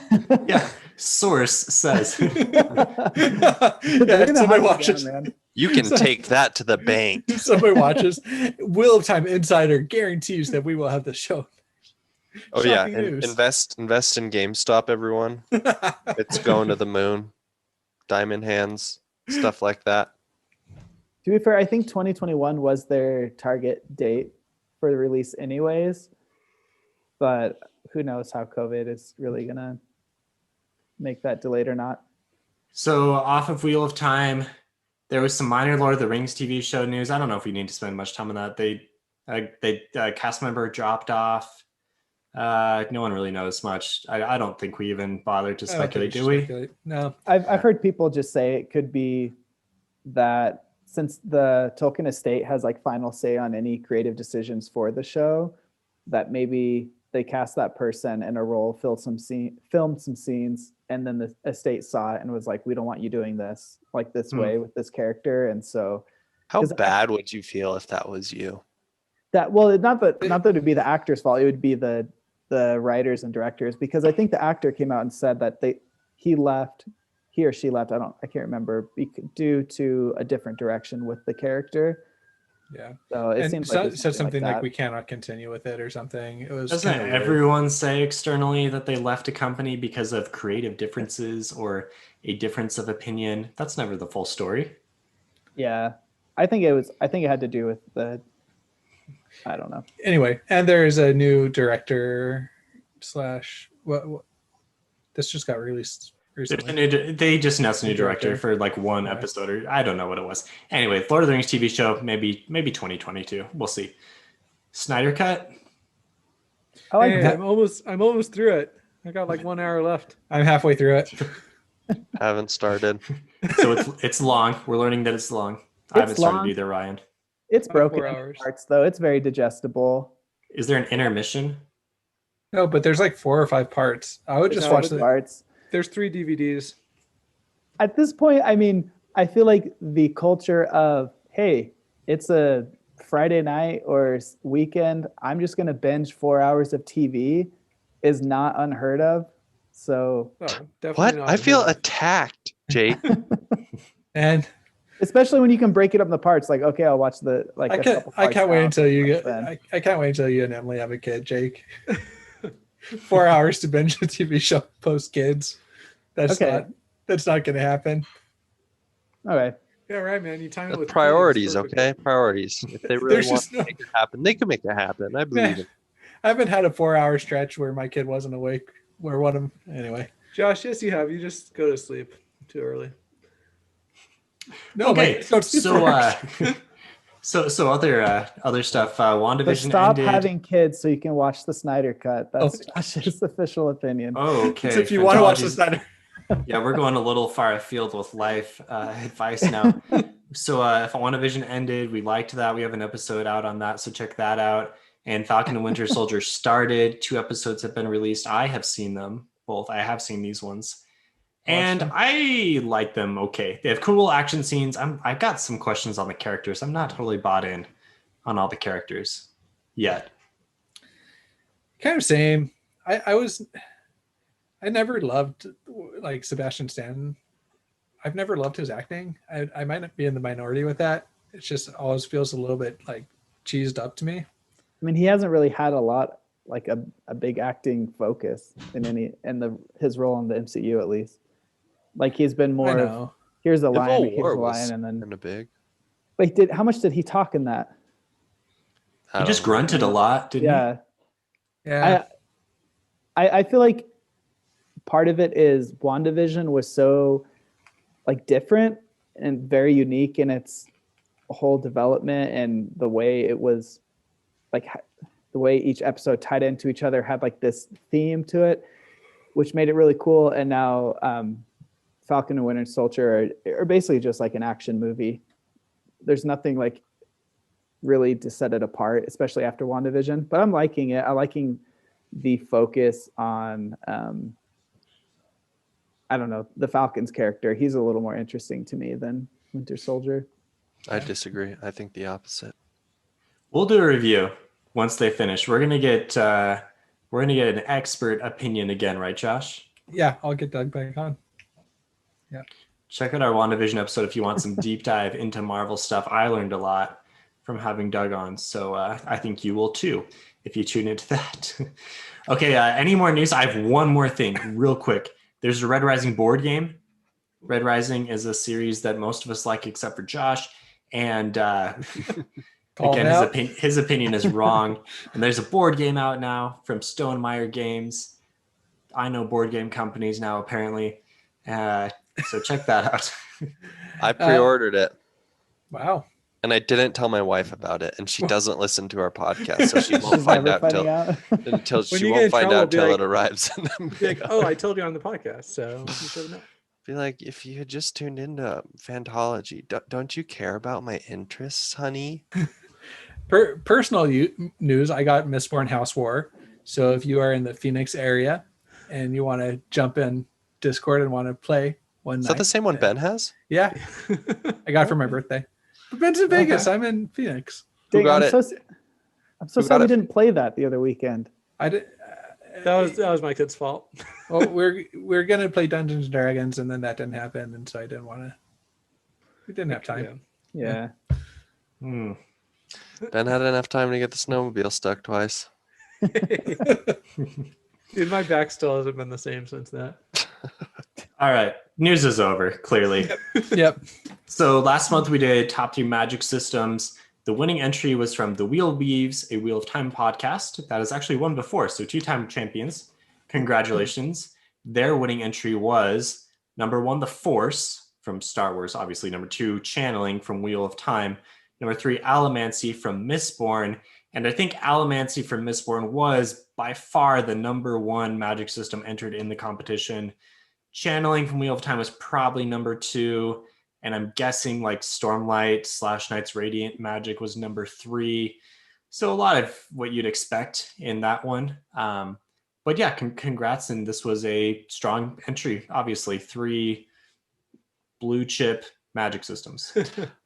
Yeah. Source says. They're Yeah, gonna somebody hunt you watches. down, man. You can take that to the bank. Somebody watches. Wheel of Time Insider guarantees that we will have the show. Oh Shocking yeah, news. invest in GameStop, everyone. It's going to the moon. Diamond hands, stuff like that. To be fair, I think 2021 was their target date for the release anyways. But who knows how COVID is really gonna make that delayed or not. So off of Wheel of Time, there was some minor Lord of the Rings TV show news. I don't know if we need to spend much time on that. They cast member dropped off. No one really knows much. I don't think we even bothered to I don't think speculate, should do we? speculate. No. I've heard people just say it could be that since the Tolkien estate has like final say on any creative decisions for the show, that maybe they cast that person in a role, filmed some scenes, and then the estate saw it and was like, "We don't want you doing this like this way with this character." And so, How 'Cause bad would you feel if that was you? that not that it would be the actor's fault. It would be the writers and directors, because I think the actor came out and said that he or she left. I can't remember, due to a different direction with the character. Yeah. So it And seems so, like it's said something like that. we cannot continue with it or something. It was Doesn't kinda weird. everyone say externally that they left a company because of creative differences or a difference of opinion? That's never the full story. Yeah, I think it had to do with I don't know. Anyway, and there is a new director slash what this just got released recently. They just announced a new director Director. for like one Yeah. episode, or I don't know what it was. Anyway, Lord of the Rings TV show, maybe 2022. We'll see. Snyder Cut. I like Hey, that. I'm almost through it. I got like 1 hour left. I'm halfway through it. Haven't started. So it's long. We're learning that it's long. I haven't It's started long. either, Ryan. It's About broken 4 into hours. parts though. It's very digestible. Is there an intermission? No, but there's like 4 or 5 parts. I would just No, watch but the Parts. There's 3 DVDs. At this point, I mean, I feel like the culture of, hey, it's a Friday night or weekend, I'm just going to binge 4 hours of TV is not unheard of. So, Oh, definitely What? not I feel unheard of. attacked, Jake. and especially when you can break it up into parts, like, okay, I'll watch the, like, I a can't couple I parts can't wait now, until you parts get then. I can't wait until you and Emily have a kid, Jake. 4 hours to binge a TV show post kids. That's Okay. not gonna happen. Okay. Yeah, right, man. You time it That's with priorities, kids, perfect. okay? Priorities. If they really There's want just to no- make it happen, they can make it happen. I believe Man, it. I haven't had a 4-hour stretch where my kid wasn't awake. Where one of them anyway. Josh, yes, you have. You just go to sleep too early. No, Okay, don't sleep so first. so other stuff. So WandaVision stop ended. having kids so you can watch the Snyder Cut. That's Josh's official opinion. Oh, okay. So if you want to watch the Fantology's- Snyder, Yeah, we're going a little far afield with life advice now. So if WandaVision ended, we liked that. We have an episode out on that, so check that out. And Falcon and Winter Soldier started. 2 episodes have been released. I have seen them both. I have seen these ones, and them. I like them. Okay, they have cool action scenes. I've got some questions on the characters. I'm not totally bought in on all the characters yet. kind of same. I never loved like Sebastian Stan. I've never loved his acting. I might not be in the minority with that. It just always feels a little bit like cheesed up to me. I mean, he hasn't really had a lot, like a big acting focus his role in the MCU, at least. Like he's been I more of, know. here's a Civil lion, here's War a was lion, and then kind of big. like how much did he talk in that? I He don't just know. grunted a lot, didn't Yeah. Yeah. I feel like part of it is WandaVision was so like different and very unique in its whole development, and the way it was like the way each episode tied into each other had like this theme to it, which made it really cool. And now Falcon and Winter Soldier are basically just like an action movie. There's nothing like really to set it apart, especially after WandaVision. But I'm liking it. I'm liking the focus on I don't know, the Falcon's character. He's a little more interesting to me than Winter Soldier. I disagree. I think the opposite. We'll do a review once they finish. We're gonna get an expert opinion again, right, Josh? Yeah, I'll get Doug back on. Yeah. Check out our WandaVision episode if you want some deep dive into Marvel stuff. I learned a lot from having Doug on, so I think you will too if you tune into that. Okay, any more news? I have one more thing real quick. There's a Red Rising board game. Red Rising is a series that most of us like except for Josh. And again, his opinion is wrong. And there's a board game out now from Stonemeyer Games. I know board game companies now, apparently. So check that out. I pre-ordered it. Wow. And I didn't tell my wife about it, and she doesn't listen to our podcast, so she won't find out until it arrives. Be like, oh, I told you on the podcast, so you should know. Be like, if you had just tuned into Fantology, don't you care about my interests, honey? Personal news: I got Mistborn House War. So if you are in the Phoenix area and you want to jump in Discord and want to play one night, is that the same one Ben has? Yeah, I got it for my birthday. But Ben's in Vegas. I'm in Phoenix. Who got it? I'm so sad we didn't play that the other weekend. I did. That was my kid's fault. Well, we're gonna play Dungeons and Dragons, and then that didn't happen, and so I didn't want to. We didn't have time. Yeah. Ben had enough time to get the snowmobile stuck twice. Dude, my back still hasn't been the same since that. All right, news is over. Clearly. Yep. So last month we did top 3 magic systems. The winning entry was from The Wheel Weaves, a Wheel of Time podcast that has actually won before. So 2-time champions. Congratulations. Their winning entry was number 1, The Force from Star Wars. Obviously, number 2, Channeling from Wheel of Time. Number 3, Allomancy from Mistborn. And I think Allomancy from Mistborn was by far the number 1 magic system entered in the competition. Channeling from Wheel of Time was probably number 2. And I'm guessing like Stormlight / Knights Radiant Magic was number 3. So a lot of what you'd expect in that one. But yeah, congrats. And this was a strong entry. Obviously, 3 blue chip magic systems.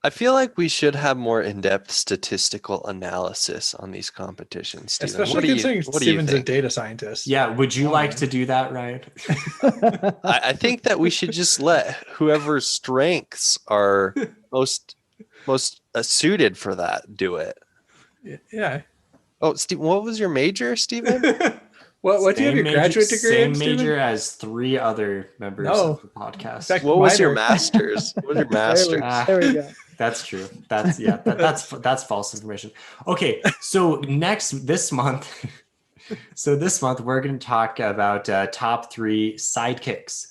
I feel like we should have more in-depth statistical analysis on these competitions, Steven. Especially considering Steven's a data scientist. Yeah, would you like to do that, Ryan? I think that we should just let whoever's strengths are most suited for that do it. Yeah. Oh, Steve, what was your major, Steven? What do you have your graduate degree in, Same major Steven? as 3 other members of the podcast. In fact, What was your master's? What was your master's? There we go. That's true. That's false information. Okay, so this month we're going to talk about top 3 sidekicks.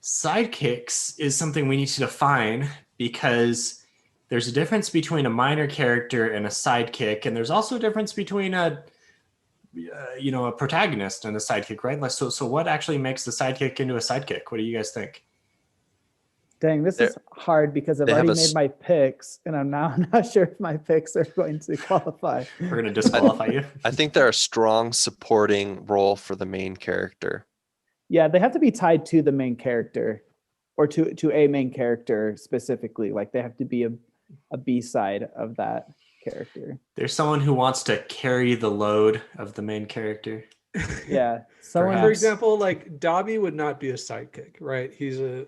Sidekicks is something we need to define because there's a difference between a minor character and a sidekick, and there's also a difference between a protagonist and a sidekick, right? So what actually makes the sidekick into a sidekick? What do you guys think? Dang, this is hard because I've already made my picks, and I'm now not sure if my picks are going to qualify. We're going to disqualify you. I think they're a strong supporting role for the main character. Yeah, they have to be tied to the main character or to a main character specifically. Like they have to be a B-side of that character. There's someone who wants to carry the load of the main character. Yeah. For example, like Dobby would not be a sidekick, right? He's a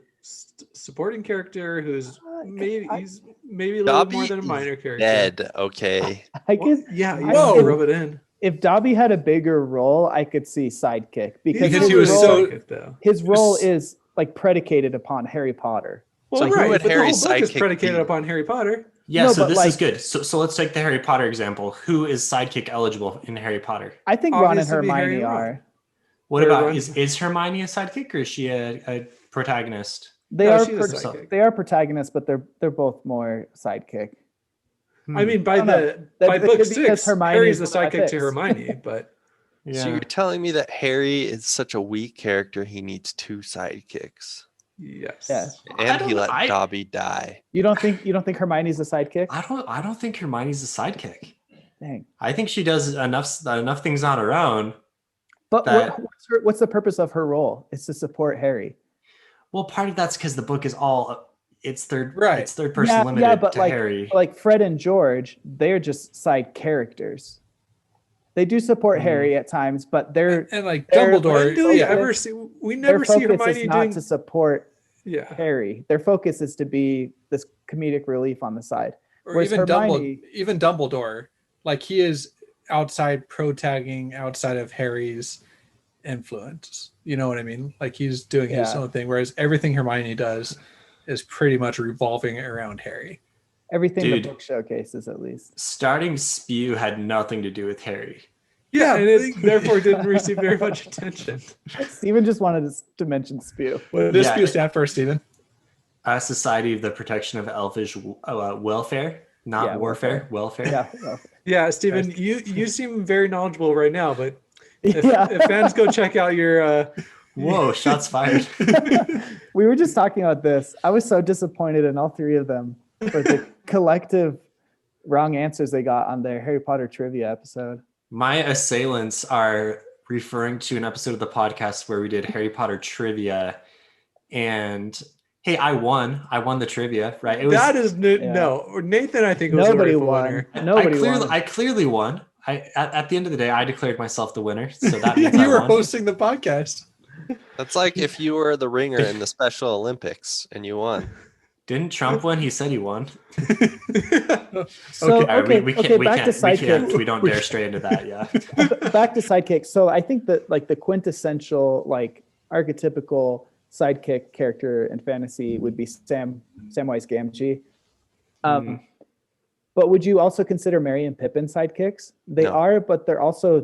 supporting character who's maybe a little more than a minor character. Dead, okay. I guess. Yeah, you have to rub it in. If Dobby had a bigger role, I could see sidekick because his role is like predicated upon Harry Potter. Well, so right, but the whole book is predicated upon Harry Potter. Yeah, so this is good. So let's take the Harry Potter example. Who is sidekick eligible in Harry Potter? I think Ron and Hermione are. What about is Hermione a sidekick or is she a protagonist? They are protagonists, but they're both more sidekick. I mean, by book 6, Harry's the sidekick to Hermione, but So you're telling me that Harry is such a weak character, he needs 2 sidekicks. Yes. And he let Dobby die. You don't think Hermione's a sidekick? I don't think Hermione's a sidekick. Dang. I think she does enough things on her own. But what's the purpose of her role? It's to support Harry. Well, part of that's because the book is all it's third Right. it's third person limited but to like, Harry. like Fred and George, they're just side characters. They do support Harry at times, but they're And like They're- Dumbledore. When do we yeah. ever see? We their never see focus Hermione is not doing. to support Yeah. Harry. Their focus is to be this comedic relief on the side. Or Whereas even Hermione- Dumbledore, like he is outside pro-tagging outside of Harry's influence. You know what I mean? Like he's doing his Yeah. own thing, whereas everything Hermione does is pretty much revolving around Harry. Everything Dude. the book showcases, at least. Starting spew had nothing to do with Harry. Yeah, and it therefore didn't receive very much attention. Steven just wanted us to mention spew. What does Yeah. SPU stand for, Stephen? Society of the Protection of Elvish Welfare, not Yeah, warfare. Welfare. Yeah. Well, Yeah, Stephen, you seem very knowledgeable right now, but if, yeah. if fans go check out your Whoa! Shots fired. We were just talking about this. I was so disappointed in all three of them for the collective wrong answers they got on their Harry Potter trivia episode. My assailants are referring to an episode of the podcast where we did Harry Potter trivia, and hey, I won the trivia, right? It was, that is no Nathan. I think was Nobody the rightful won. winner. Nobody won. I clearly won. At the end of the day, I declared myself the winner, so that means You I were won. hosting the podcast. That's like if you were the ringer in the Special Olympics and you won. Didn't Trump win? He said he won. So, All right, we can't. back to Sidekick. We don't dare stray into that. Yeah. Back to Sidekick. So I think that like the quintessential, like archetypical sidekick character in fantasy would be Samwise Gamgee. But would you also consider Merry and Pippin sidekicks? They No. are, but they're also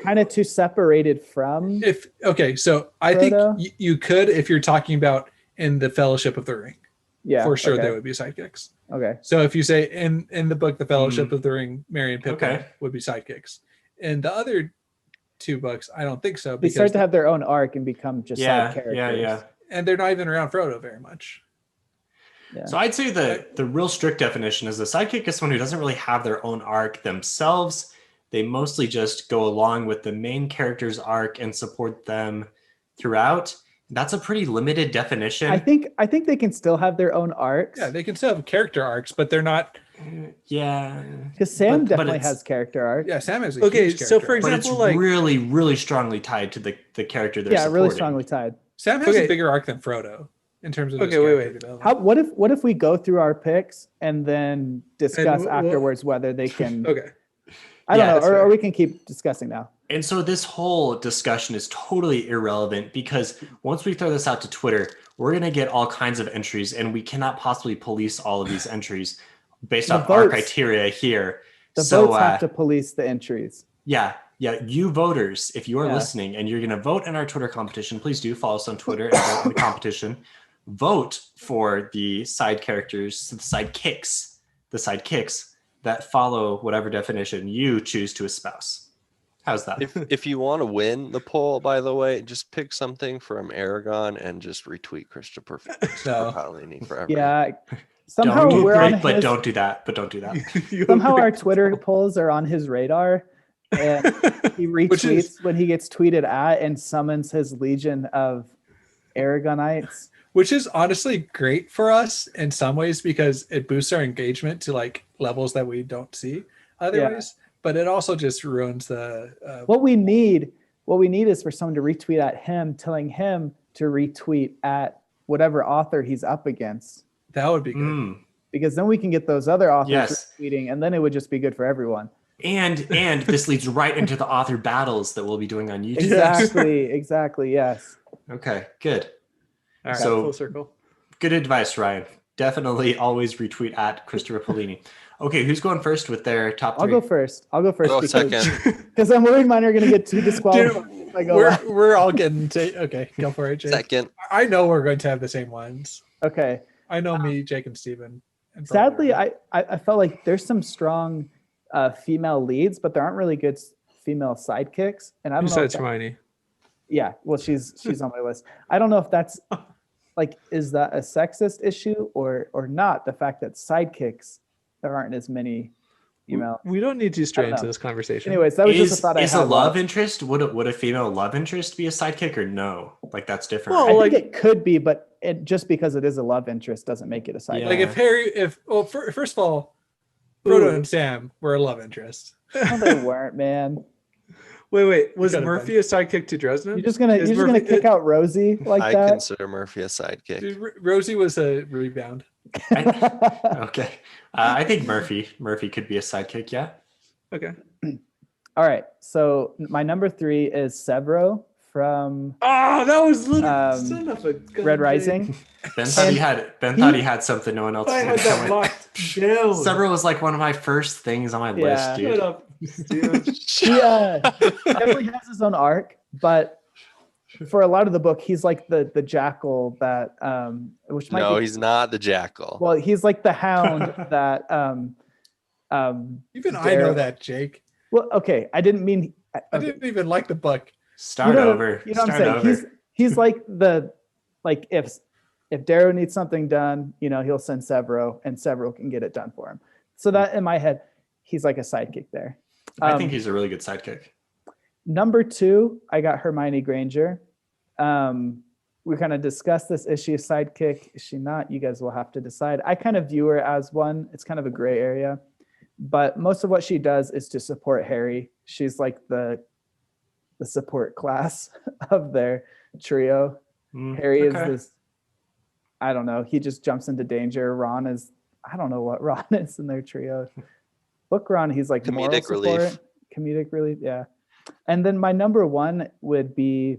kind of too separated from. So I think Frodo? you could, if you're talking about in the Fellowship of the Ring, Yeah, for sure okay. they would be sidekicks. Okay. So if you say in the book, The Fellowship of the Ring, Merry and Pippin Okay. would be sidekicks. In the other two books, I don't think so They start to have their own arc and become just Yeah. side characters. Yeah. and they're not even around Frodo very much. Yeah. So I'd say the real strict definition is the sidekick is someone who doesn't really have their own arc themselves. They mostly just go along with the main character's arc and support them throughout. That's a pretty limited definition. I think they can still have their own arcs. Yeah, they can still have character arcs, but they're not. Yeah. Because Sam But definitely it's- has character arc. Yeah, Sam is a Okay, huge so character for arc. But it's example, like really, really strongly tied to the character they're supporting. really strongly tied. Sam has Okay. a bigger arc than Frodo in terms of his Okay, wait, character wait. development. What if we go through our picks and then discuss we'll- afterwards whether they can? okay. I don't Yeah, know, that's or fair. we can keep discussing now. And so this whole discussion is totally irrelevant because once we throw this out to Twitter, we're going to get all kinds of entries and we cannot possibly police all of these entries based The off our votes. criteria here. The So votes have to police the entries. yeah, you voters, if you are Yeah. listening and you're going to vote in our Twitter competition, please do follow us on Twitter and vote in the competition. Vote for the side characters, the sidekicks that follow whatever definition you choose to espouse. How's that? If you want to win the poll, by the way, just pick something from Aragon and just retweet Christopher Paolini forever. Yeah. Somehow don't, we're on but his, don't do that. But don't do that. somehow our Twitter polls are on his radar, and he retweets when he gets tweeted at and summons his legion of Aragonites. Which is honestly great for us in some ways because it boosts our engagement to like levels that we don't see otherwise. But it also just ruins the. What we need is for someone to retweet at him, telling him to retweet at whatever author he's up against. That would be good. Because then we can get those other authors Yes. retweeting, and then it would just be good for everyone. And this leads right into the author battles that we'll be doing on YouTube. Exactly. Yes. Okay, good. All right, So- full circle. Good advice, Ryan. Definitely always retweet at Christopher Paolini. Okay, who's going first with their top I'll three? go first. Go because second. because I'm worried mine are going to get too disqualified. if I go last. We're all getting to okay. Go for it, Jake. Second. I know we're going to have the same ones. Okay. I know me, Jake, and Steven. And Sadly, probably I felt like there's some strong female leads, but there aren't really good female sidekicks. And I don't know. Besides if that- Hermione. Yeah, well, she's on my list. I don't know if that's like, is that a sexist issue or not? The fact that sidekicks there aren't as many email. We don't need to stray into know. this conversation. Anyways, that was just a thought I had. Is a love interest, would a female love interest be a sidekick or no? Like that's different. Well, right? I like- think it could be, but just because it is a love interest doesn't make it a sidekick. Yeah. Like first of all, Frodo and Sam were a love interest. No, they weren't, man. Wait. Was gotta Murphy a sidekick to Dresden? You're just gonna Is gonna Murphy- kick out Rosie like I that? consider Murphy a sidekick. Dude, Rosie was a rebound. Okay. I think Murphy could be a sidekick. Yeah. Okay. All right. So my number 3 is Severo from Oh, that was literally Um, son of a gun, Red Jake. Rising. Ben thought he had something no one else I had was that locked down. Several was like one of my first things on my Yeah. list, Shut dude. up, dude. He definitely has his own arc, but for a lot of the book, he's like the jackal that which might No, be, he's not the jackal. well, he's like the hound that Even I know that, Jake. well, okay, I didn't mean I didn't even like the book. Start over. You know what I'm Start saying? over. He's like if Darrow needs something done, he'll send Severo and Severo can get it done for him. So that in my head, he's like a sidekick there. I think he's a really good sidekick. Number 2, I got Hermione Granger. We kind of discussed this. Is she a sidekick? Is she not? You guys will have to decide. I kind of view her as one. It's kind of a gray area, but most of what she does is to support Harry. She's like the support class of their trio. Harry is this, I don't know, he just jumps into danger. Ron is, I don't know what Ron is in their trio. Book Ron, he's like moral Comedic support, relief. comedic relief, yeah. And then my number 1 would be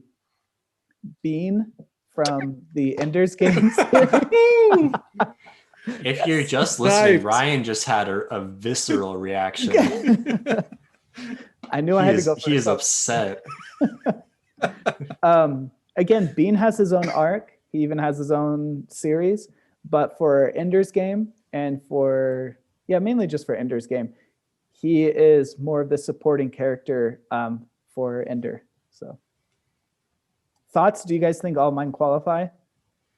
Bean from the Ender's Game series. If you're just listening, Sniped. Ryan just had a visceral reaction. I knew I had to go He is first. upset. Again, Bean has his own arc. He even has his own series. But for Ender's Game and mainly just for Ender's Game, he is more of the supporting character for Ender. So, thoughts? Do you guys think all mine qualify?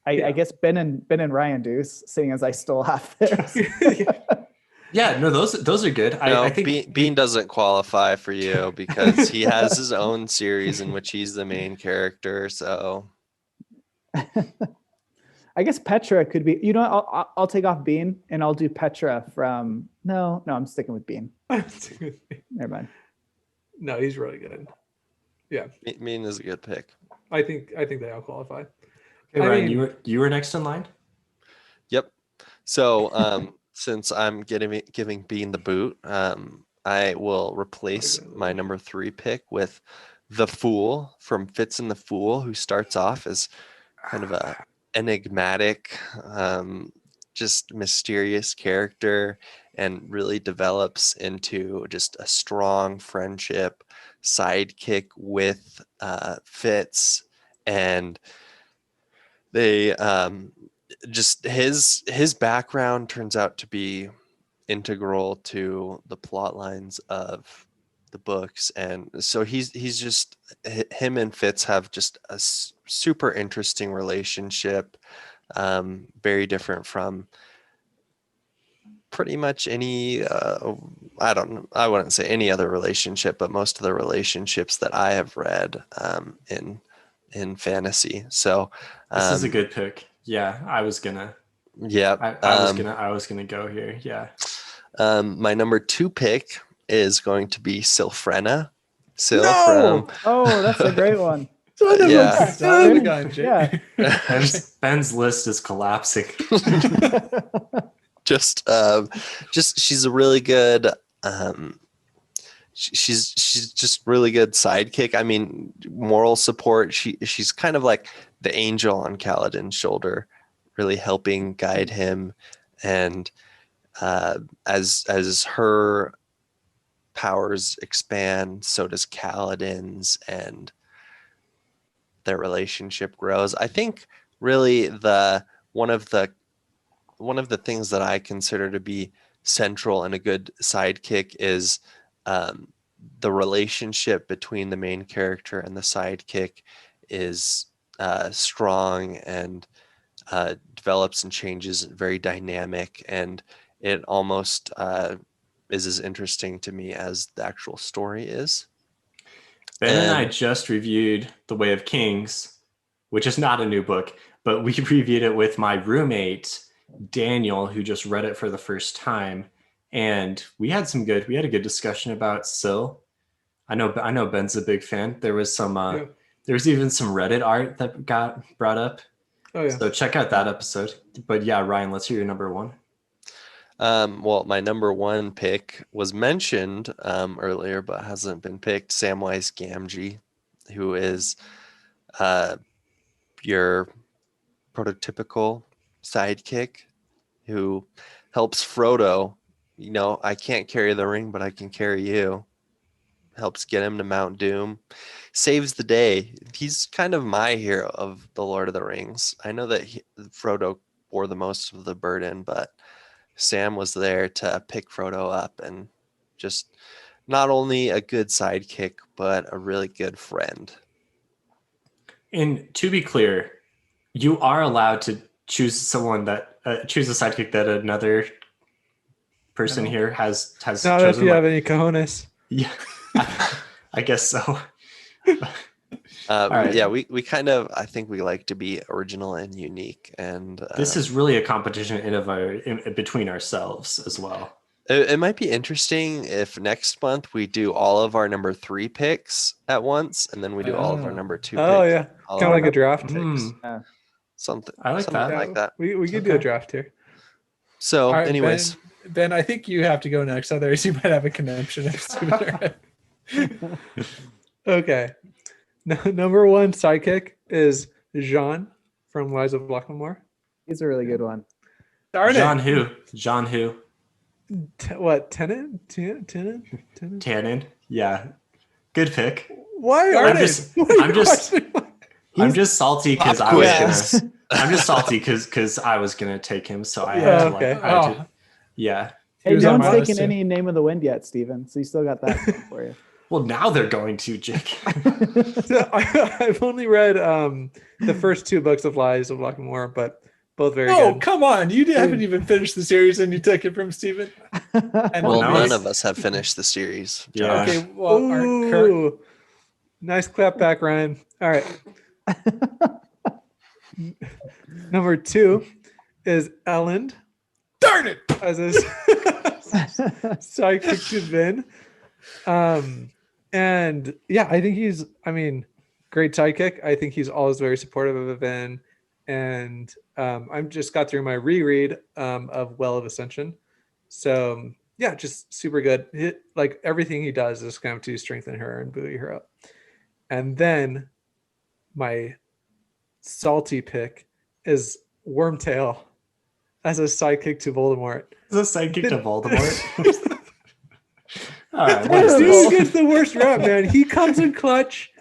I guess Ben and Ryan do, seeing as I stole half theirs. Yeah, no, those are good. No, I think Bean doesn't qualify for you because he has his own series in which he's the main character. So I guess Petra could be. You know, I'll take off Bean and I'll do Petra from. No, I'm sticking with Bean. Never mind. No, he's really good. Yeah, Bean is a good pick. I think they all qualify. Okay, I Ryan, mean- you were next in line. Yep. So since I'm giving Bean the boot, I will replace my number 3 pick with the Fool from Fitz and the Fool, who starts off as kind of a enigmatic, just mysterious character and really develops into just a strong friendship sidekick with Fitz, and they just his background turns out to be integral to the plot lines of the books, and so he's just him and Fitz have just a super interesting relationship, very different from pretty much any I wouldn't say any other relationship, but most of the relationships that I have read in fantasy. So This is a good pick. Yeah, I was gonna go here. Yeah. My number 2 pick is going to be Silfrena. No! Oh, that's a great one. Yeah. Son of a gun, Jake. Yeah. Ben's list is collapsing. just she's a really good she's just really good sidekick. I mean, moral support. She's kind of like the angel on Kaladin's shoulder, really helping guide him, and as her powers expand, so does Kaladin's, and their relationship grows. I think really one of the things that I consider to be central in a good sidekick is the relationship between the main character and the sidekick is strong and develops and changes, very dynamic, and it almost is as interesting to me as the actual story is. Ben and I just reviewed The Way of Kings, which is not a new book, but we reviewed it with my roommate, Daniel, who just read it for the first time. And we had a good discussion about Syl. I know Ben's a big fan. There was there was even some Reddit art that got brought up. Oh yeah. So check out that episode. But yeah, Ryan, let's hear your number one. Well, my number one pick was mentioned earlier, but hasn't been picked. Samwise Gamgee, who is your prototypical sidekick who helps Frodo. You know, I can't carry the ring, but I can carry you. Helps get him to Mount Doom. Saves the day. He's kind of my hero of the Lord of the Rings. I know that Frodo bore the most of the burden, but Sam was there to pick Frodo up and just not only a good sidekick, but a really good friend. And to be clear, you are allowed to choose someone that choose a sidekick that another person here has Not chosen. if you have any cojones. Yeah, I guess so. Yeah, we kind of, I think we like to be original and unique, and this is really a competition in between ourselves as well. It might be interesting if next month we do all of our number 3 picks at once, and then we do all of our number 2 picks. Oh yeah, kind of like a draft. Yeah. Something I like something that. like that. We could do a draft here. So, All right, anyways, Ben, I think you have to go next. Otherwise, you might have a connection. Okay. Number one sidekick is Jean from Lies of Lockmore. He's a really good one. Darn John it. who? What? Tenon? Tannen. Yeah. Good pick. Why Darn are it. I'm just salty because Pop I was quiz. gonna. I'm just salty because I was gonna take him, so I Yeah, had to okay. I had to, yeah. Hey, He was no on one's my list, taken too. any Name of the Wind yet, Steven. So you still got that going for you. Well, now they're going to, Jake. I've only read the first 2 books of Lies of Lockmore, but both very Oh, good. come on. You haven't even finished the series and you took it from Steven. And well, now none it's- of us have finished the series. Yeah. Josh. Okay, well, our current, Ooh, nice clap back, Ryan. All right. Number 2 is Elland darn it. as a sidekick to Vin. And yeah, I think he's, great sidekick. I think he's always very supportive of Vin. And I'm just got through my reread of Well of Ascension. So yeah, just super good. Like everything he does is kind of to strengthen her and buoy her up. And then my salty pick is Wormtail as a sidekick to Voldemort. Is a sidekick to Voldemort? All right. What This is dude this? gets the worst rap, man. He comes in clutch.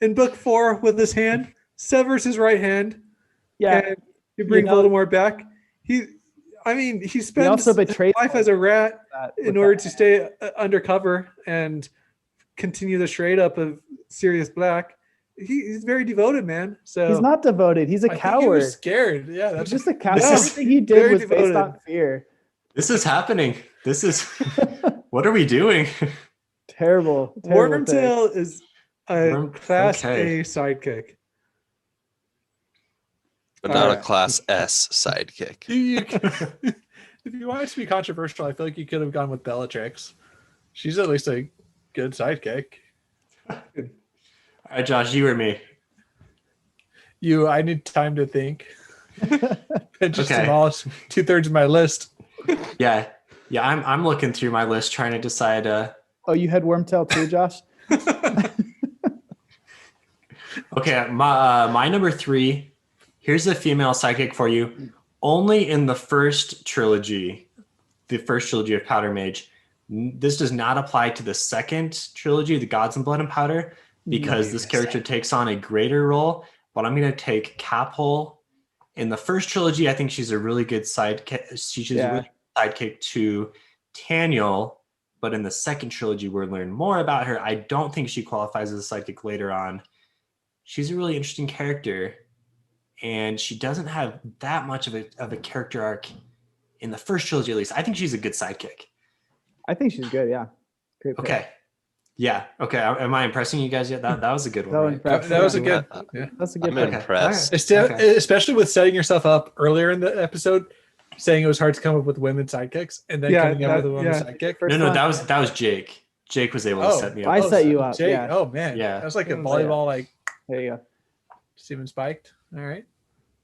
In book 4 with his hand, severs his right hand, Yeah. and you bring Voldemort back. He spends also his betrayed life as a rat that in with order that. to stay undercover and continue the charade up of Sirius Black. He's very devoted, man. So He's not devoted. He's a I think he was coward. scared. Yeah, He's that's just a coward. This is Everything he did very was based devoted. on fear. This is happening. This is. What are we doing? Terrible. Terrible thing. Wormtail is a class okay. A sidekick. But not a Alright. class S sidekick. If you want it to be controversial, I feel like you could have gone with Bellatrix. She's at least a good sidekick. All right, Josh, you or me? I need time to think. I just Okay. demolished 2/3 of my list. Yeah. I'm looking through my list trying to decide. Oh, you had Wormtail too, Josh? Okay, my number 3. Here's a female sidekick for you. Only in the first trilogy of Powder Mage. This does not apply to the second trilogy, the Gods and Blood and Powder, because this character takes on a greater role. But I'm going to take Caphole. In the first trilogy, I think she's a really good sidekick. She's a really good sidekick to Taniel. But in the second trilogy, we'll learn more about her. I don't think she qualifies as a sidekick later on. She's a really interesting character. And she doesn't have that much of a character arc in the first trilogy at least. I think she's a good sidekick. I think she's good. Yeah. Great pick. Okay. Yeah. Okay. Am I impressing you guys yet? That was a good one. So Right? impressive. That was a Yeah. good. Yeah. That's a good I'm pick. impressed. Okay. Especially with setting yourself up earlier in the episode, saying it was hard to come up with women sidekicks, and then Yeah, coming up with a woman yeah. sidekick. First No, one. that was Jake. Jake was able to set me up. I set you up. Jake, Yeah. oh man, Yeah. that was like a Yeah. volleyball, like There you go. Steven spiked. All right.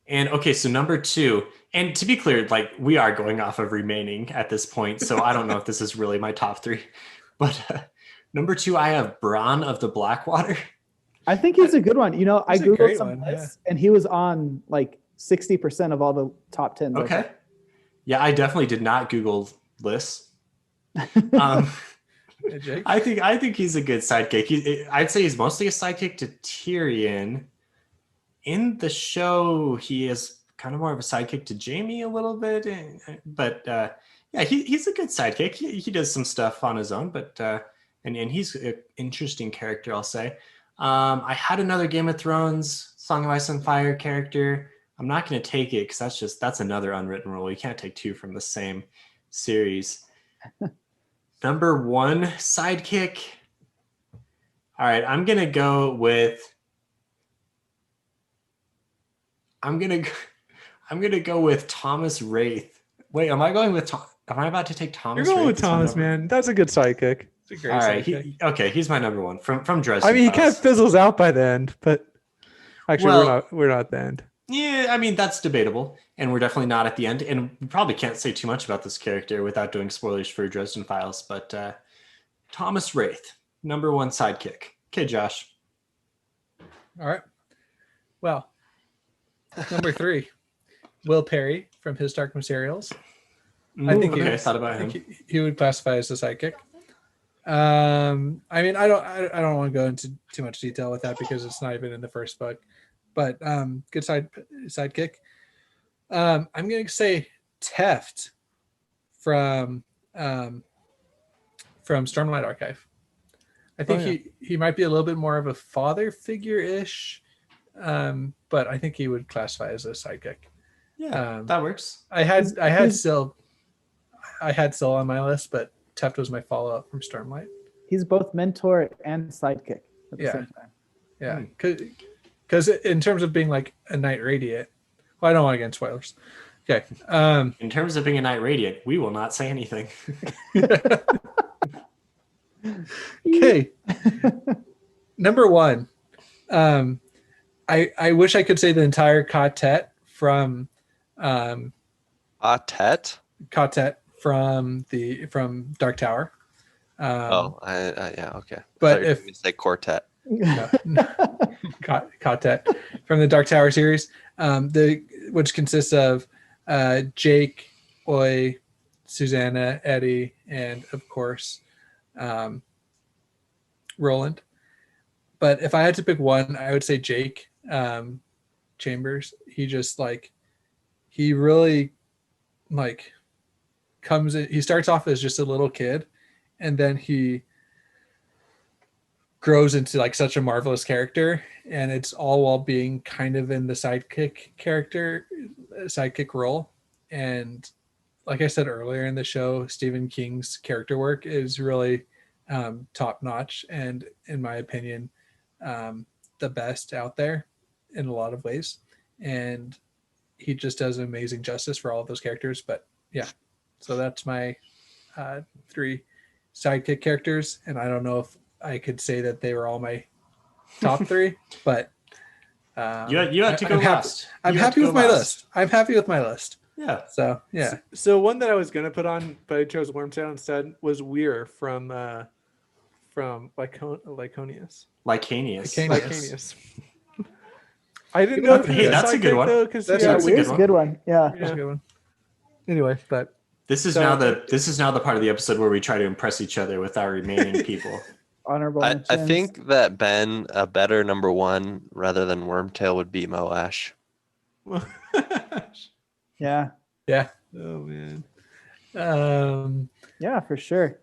And okay, so number 2, and to be clear, like we are going off of remaining at this point, so I don't know if this is really my top 3, but number 2, I have Bronn of the Blackwater. I think he's a good one. You know, I He's a googled great some one, lists, and he was on like 60% of all the top 10. Okay. Yeah, I definitely did not Google lists. Hey, Jake. I think he's a good sidekick. I'd say he's mostly a sidekick to Tyrion. In the show, he is kind of more of a sidekick to Jaime a little bit, but yeah, he's a good sidekick. He does some stuff on his own, but and he's an interesting character, I'll say. I had another Game of Thrones Song of Ice and Fire character. I'm not going to take it because that's another unwritten rule. You can't take 2 from the same series. Number 1 sidekick. All right, I'm gonna go with Thomas Wraith. Wait, am I going with am I about to take Thomas? You're going Wraith with as my Thomas, number- man. That's a good sidekick. It's a great All right, sidekick. he's my number 1 from Dresden. I mean, he kind of Files. fizzles out by the end, but actually, Well- we're not at the end. Yeah, I mean that's debatable, and we're definitely not at the end. And we probably can't say too much about this character without doing spoilers for Dresden Files. But Thomas Wraith, number 1 sidekick. Okay, Josh. All right. Well, number 3, Will Perry from His Dark Materials. I think okay, I thought about I him. think he would classify as a sidekick. I mean, I don't want to go into too much detail with that because it's not even in the first book. But good sidekick. I'm going to say Teft from Stormlight Archive. I think he might be a little bit more of a father figure-ish, but I think he would classify as a sidekick. Yeah, that works. I had Syl on my list, but Teft was my follow-up from Stormlight. He's both mentor and sidekick at the same time. Yeah, because in terms of being like a Knight Radiant, well, I don't want to get into spoilers. Okay. In terms of being a Knight Radiant, we will not say anything. Okay. Number 1. I wish I could say the entire quartet from Tet? quartet from Dark Tower. Yeah, okay. But if you say quartet, quartet from the Dark Tower series, which consists of Jake, Oi, Susanna, Eddie, and of course Roland. But if I had to pick one, I would say Jake Chambers. He really comes in. He starts off as just a little kid, and then he grows into like such a marvelous character, and it's all while being kind of in the sidekick role. And like I said earlier in the show, Stephen King's character work is really top notch, and in my opinion, the best out there in a lot of ways. And he just does amazing justice for all of those characters. But yeah, so that's my 3 sidekick characters, and I don't know if I could say that they were all my top 3, but you had to go last. I'm happy with my list. I'm happy with my list. Yeah. So yeah. So one that I was gonna put on, but I chose Wormtail instead, was Weir from Lyconius. Lycanius. I didn't know. Hey, that's a good one. Because That's Yeah, a Weir's a good one. Yeah. Here's a good one. Anyway, but This is now the part of the episode where we try to impress each other with our remaining people. Honorable I mentions. think that Ben, a better number 1 rather than Wormtail would be Moash. Yeah. Yeah. oh man, Yeah, for sure.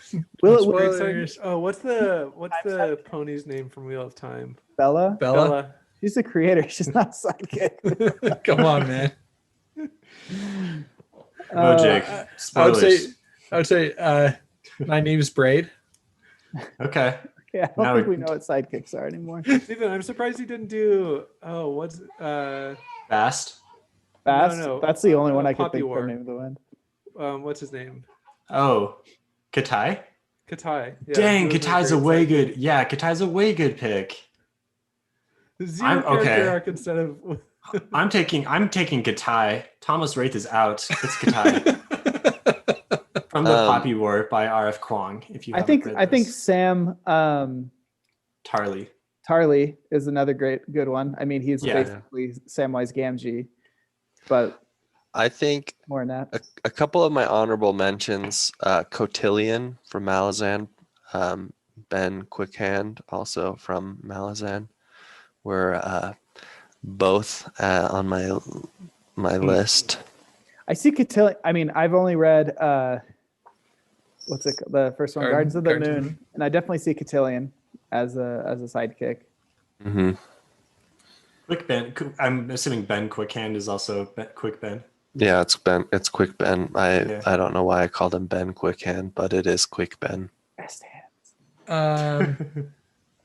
Spoilers. what's the pony's name from Wheel of Time? Bella? Bella. She's the creator. She's not sidekick. Come on, man. Go, Jake. Spoilers. I would say my name's Braid. Okay. Yeah, I Now don't think we- we know what sidekicks are anymore. Steven, I'm surprised you didn't do. Oh, what's Fast. Fast. no. That's the only one I could Poppy think War. for Name of the Wind. What's his name? Oh, Katai. Katai. Yeah, Dang, he was my Katai's a great way sidekick. good. Yeah, Katai's a way good pick. Zero I'm- character okay. arc instead of. I'm taking Katai. Thomas Wraith is out. It's Katai from the Poppy War by R.F. Kwong. If you I haven't think read this. Sam Tarly. Tarly is another good one. I mean, he's Yeah. basically Samwise Gamgee, but I think more than that. a couple of my honorable mentions, Cotillion from Malazan, Ben Quickhand also from Malazan, were both on my list. I see Cotillion. I mean, I've only read what's it called? The first one, Gardens of the Moon, and I definitely see Cotillion as a sidekick. Hmm. Quick Ben. I'm assuming Ben Quickhand is also Quick Ben. Yeah, it's Quick Ben. Yeah. I don't know why I called him Ben Quickhand, but it is Quick Ben. Best hands.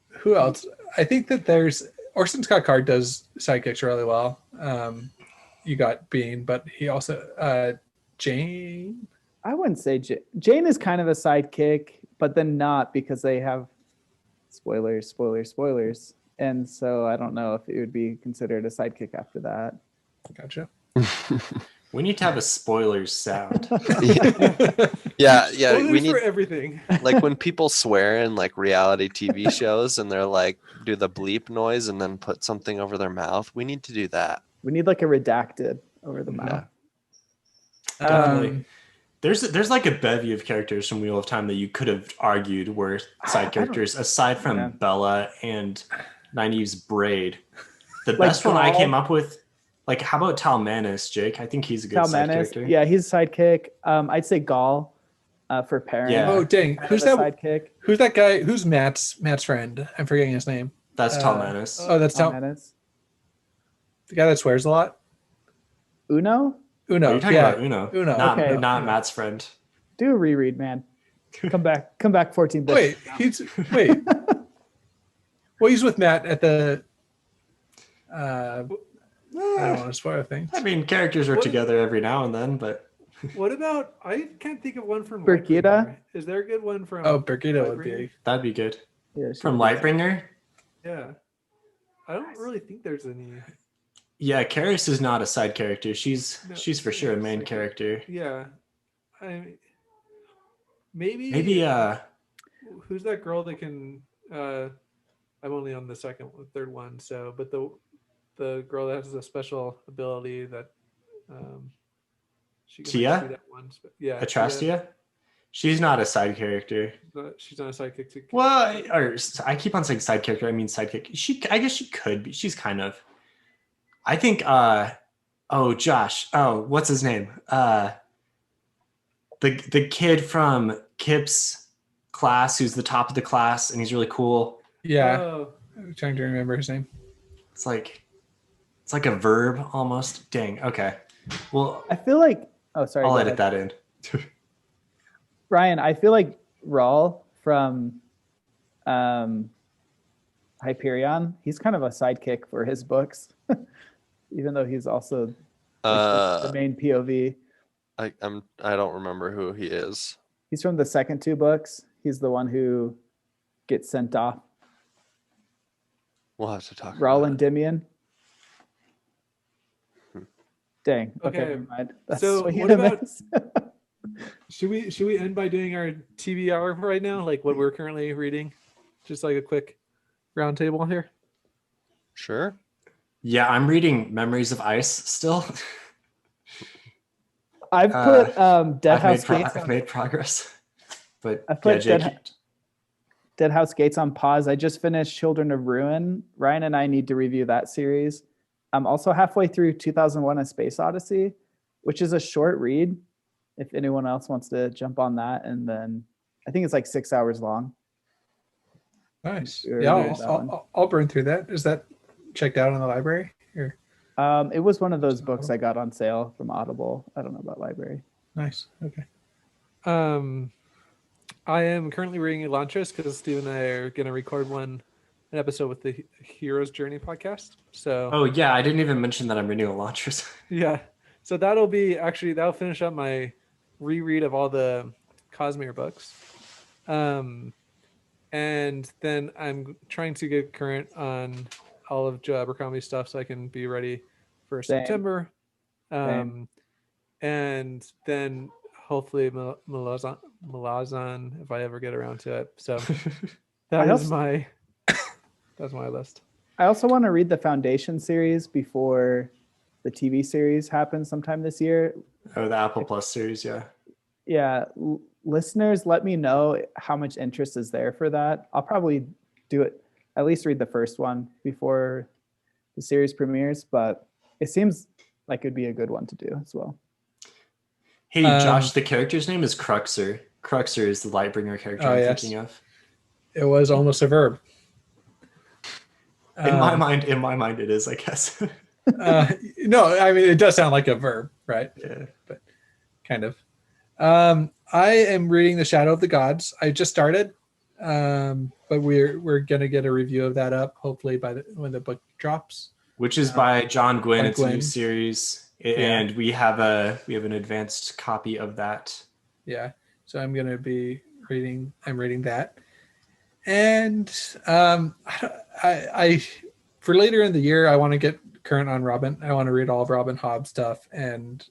Who else? I think that there's Orson Scott Card does sidekicks really well. You got Bean, but he also Jane. I wouldn't say Jane is kind of a sidekick, but then not because they have spoilers, and so I don't know if it would be considered a sidekick after that. Gotcha. We need to have a spoilers sound. Yeah, Spoilers we need for everything. like when people swear in like reality TV shows and they're like do the bleep noise and then put something over their mouth. We need to do that. We need like a redacted over the mouth. Definitely. There's like a bevy of characters from Wheel of Time that you could have argued were side characters aside from Bella and Nynaeve's Braid. The best one I came up with, like, how about Talmanis, Jake? I think he's a good side character. Yeah, he's a sidekick. I'd say Gaul for Perrin. Yeah. Oh dang, Kind who's of a that? sidekick? Who's that guy? Who's Matt's friend? I'm forgetting his name. That's Talmanis. Oh, that's Talmanis. the guy that swears a lot. Uno? Uno. Oh, you're talking yeah. about Uno. Uno. Not Matt's friend. Do a reread, man. Come back 14 books. Wait. Well, he's with Matt at the. I don't want to spoil things. I mean, characters are together every now and then, but What about? I can't think of one from. Birgitta? Lightbringer. Is there a good one from? Oh, Birgitta would Lightbringer? be. that'd be good. Yeah, From Lightbringer? Yeah, I don't really think there's any. Yeah, Karis is not a side character. She's No, for sure a she's main like a- character. Yeah, maybe who's that girl that can? I'm only on the third one. So, but the girl that has a special ability that she can Tia? see that one. Yeah, Atrastia? She's not a side character. She's not a sidekick. Well, I keep on saying side character. I mean sidekick. I guess she could be. She's kind of. I think. Josh. Oh, what's his name? The kid from Kip's class, who's the top of the class, and he's really cool. Yeah, Oh, I'm trying to remember his name. It's like a verb almost. Dang. Okay. Well, I feel like. Oh, sorry. I'll go edit ahead. that in. Ryan, I feel like Rawl from Hyperion, he's kind of a sidekick for his books, even though he's also the main POV. I don't remember who he is. He's from the second two books. He's the one who gets sent off. We'll have to talk. Rawl about and Endymion. Dang. Okay, Okay, never mind. That's so what what about- should we end by doing our TV hour right now? Like what we're currently reading, just like a quick roundtable here. Sure. Yeah, I'm reading Memories of Ice still. I've put Dead House Gates. I've made progress, but I put Jake, Dead House Gates on pause. I just finished Children of Ruin. Ryan and I need to review that series. I'm also halfway through 2001: A Space Odyssey, which is a short read. If anyone else wants to jump on that, and then I think it's like 6 hours long. Nice. Sure, Yeah, there's that one. I'll burn through that. Is that checked out in the library? Or It was one of those books I got on sale from Audible. I don't know about library. Nice. Okay. I am currently reading Elantris because Steve and I are going to record an episode with the Hero's Journey podcast. So Oh yeah, I didn't even mention that I'm reading Elantris. yeah, so that'll finish up my reread of all the Cosmere books. And then I'm trying to get current on all of Joe Abercrombie stuff so I can be ready for Same. September. Same. And then hopefully Malazan, if I ever get around to it. So that's my list. I also want to read the Foundation series before the TV series happens sometime this year. Oh, the Apple Plus series, yeah. Yeah, listeners, let me know how much interest is there for that. I'll probably do it, at least read the first one before the series premieres, but it seems like it'd be a good one to do as well. Hey, Josh, the character's name is Cruxer. Cruxer is the Lightbringer character I'm thinking of. It was almost a verb. In my mind, it is, I guess. No, I mean, it does sound like a verb, right? Yeah. But kind of. I am reading The Shadow of the Gods. I just started, but we're gonna get a review of that up hopefully when the book drops. Which is by John Gwynn. It's a new Gwynn. series, and we have an advanced copy of that. Yeah, so I'm gonna be reading. I'm reading that, and I for later in the year I want to get current on Robin. I want to read all of Robin Hobb's stuff and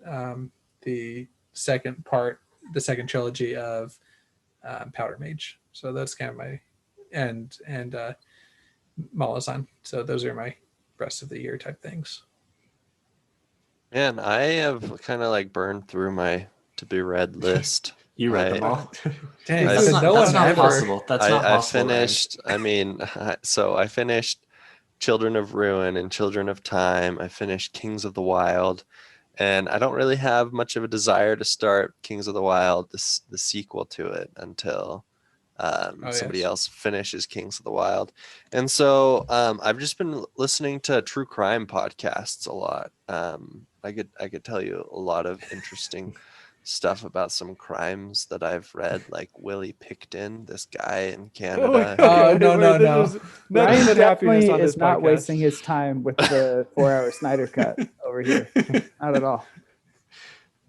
the second trilogy of Powder Mage. So that's kind of my and Malazan. So those are my rest of the year type things. Man, I have kind of like burned through my to be read list. You read them all. Dang, That's not possible. That's not I possible. finished. I mean, so I finished Children of Ruin and Children of Time. I finished Kings of the Wild, and I don't really have much of a desire to start Kings of the Wild, the sequel to it, until somebody else finishes Kings of the Wild. And so I've just been listening to true crime podcasts a lot. I could tell you a lot of interesting stuff about some crimes that I've read, like Willie Picton, this guy in Canada. No. Ryan Good happiness definitely on is this not podcast. wasting his time with the 4-hour Snyder cut over here. Not at all.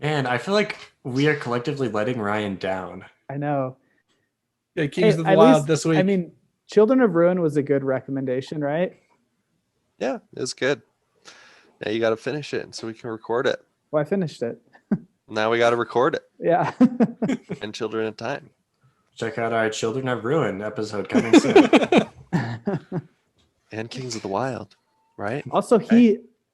Man, I feel like we are collectively letting Ryan down. I know. Yeah, Kings of the at Wild least- this week. I mean, Children of Ruin was a good recommendation, right? Yeah, it's good. Now you got to finish it so we can record it. Well, I finished it. Now we got to record it. Yeah. And Children of Time. Check out our Children of Ruin episode coming soon. And Kings of the Wild, right? Also,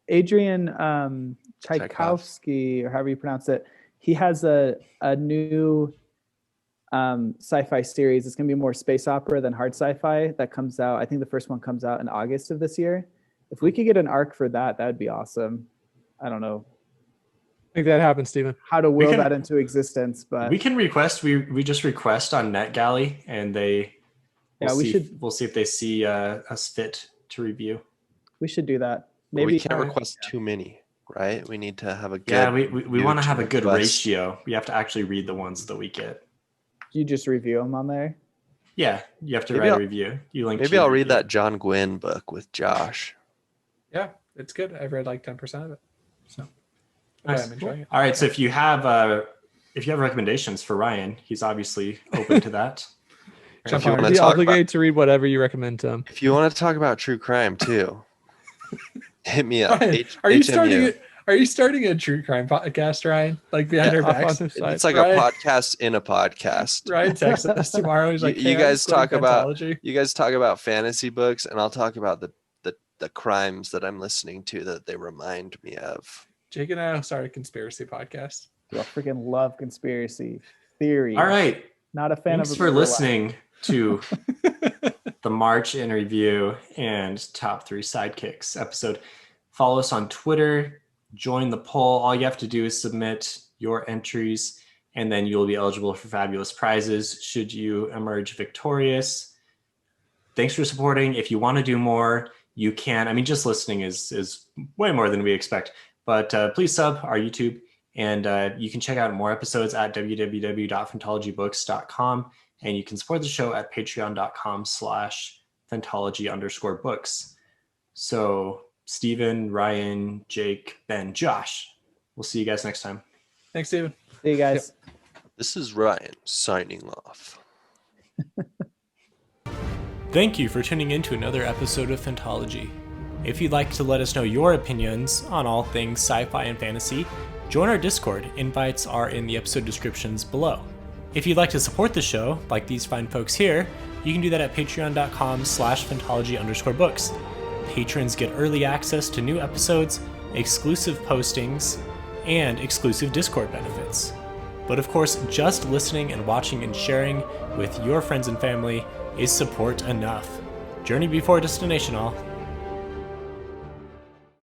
Adrian Tchaikovsky, or however you pronounce it, he has a new sci-fi series. It's going to be more space opera than hard sci-fi that comes out. I think the first one comes out in August of this year. If we could get an arc for that, that would be awesome. I don't know Make that happen, Steven. how to will that into existence, but We can request. We just request on NetGalley, and we'll see if they see us fit to review. we should do that. But Maybe we can't request too many, right? We need to have a good. Yeah, we want to have a good request. ratio. We have to actually read the ones that we get. you just review them on there. Yeah, you have to Maybe write a I'll- review. You link. Maybe to I'll the read review. that John Gwynn book with Josh. Yeah, it's good. I've read like 10% of it. So Nice. I'm enjoying it. All right, so if you have recommendations for Ryan, he's obviously open to that. If you on. want Be to talk obligated to read whatever you recommend to him. if you want to talk about true crime too, hit me up. Ryan, are you starting a true crime podcast, Ryan? Like behind our Up on backs? the side. It's like Ryan- a podcast in a podcast. Ryan texts us tomorrow. He's like, You "Hey, guys I'm going talk about- Fantology." You guys talk about fantasy books, and I'll talk about the crimes that I'm listening to that they remind me of. Jake and I will start a conspiracy podcast. I freaking love conspiracy theory. All right, Not a fan thanks of for listening to the March in Review and Top 3 Sidekicks episode. Follow us on Twitter. Join the poll. All you have to do is submit your entries, and then you'll be eligible for fabulous prizes should you emerge victorious. Thanks for supporting. If you want to do more, you can. I mean, just listening is way more than we expect. But please sub our YouTube And you can check out more episodes at www.fantologybooks.com. And you can support the show at patreon.com/Fantology_books. So Steven, Ryan, Jake, Ben, Josh, we'll see you guys next time. Thanks, Steven. See you guys. This is Ryan signing off. Thank you for tuning in to another episode of Fantology. If you'd like to let us know your opinions on all things sci-fi and fantasy, join our Discord. Invites are in the episode descriptions below. If you'd like to support the show, like these fine folks here, you can do that at patreon.com/Fantology_books. Patrons get early access to new episodes, exclusive postings, and exclusive Discord benefits. But of course, just listening and watching and sharing with your friends and family is support enough. Journey before destination all.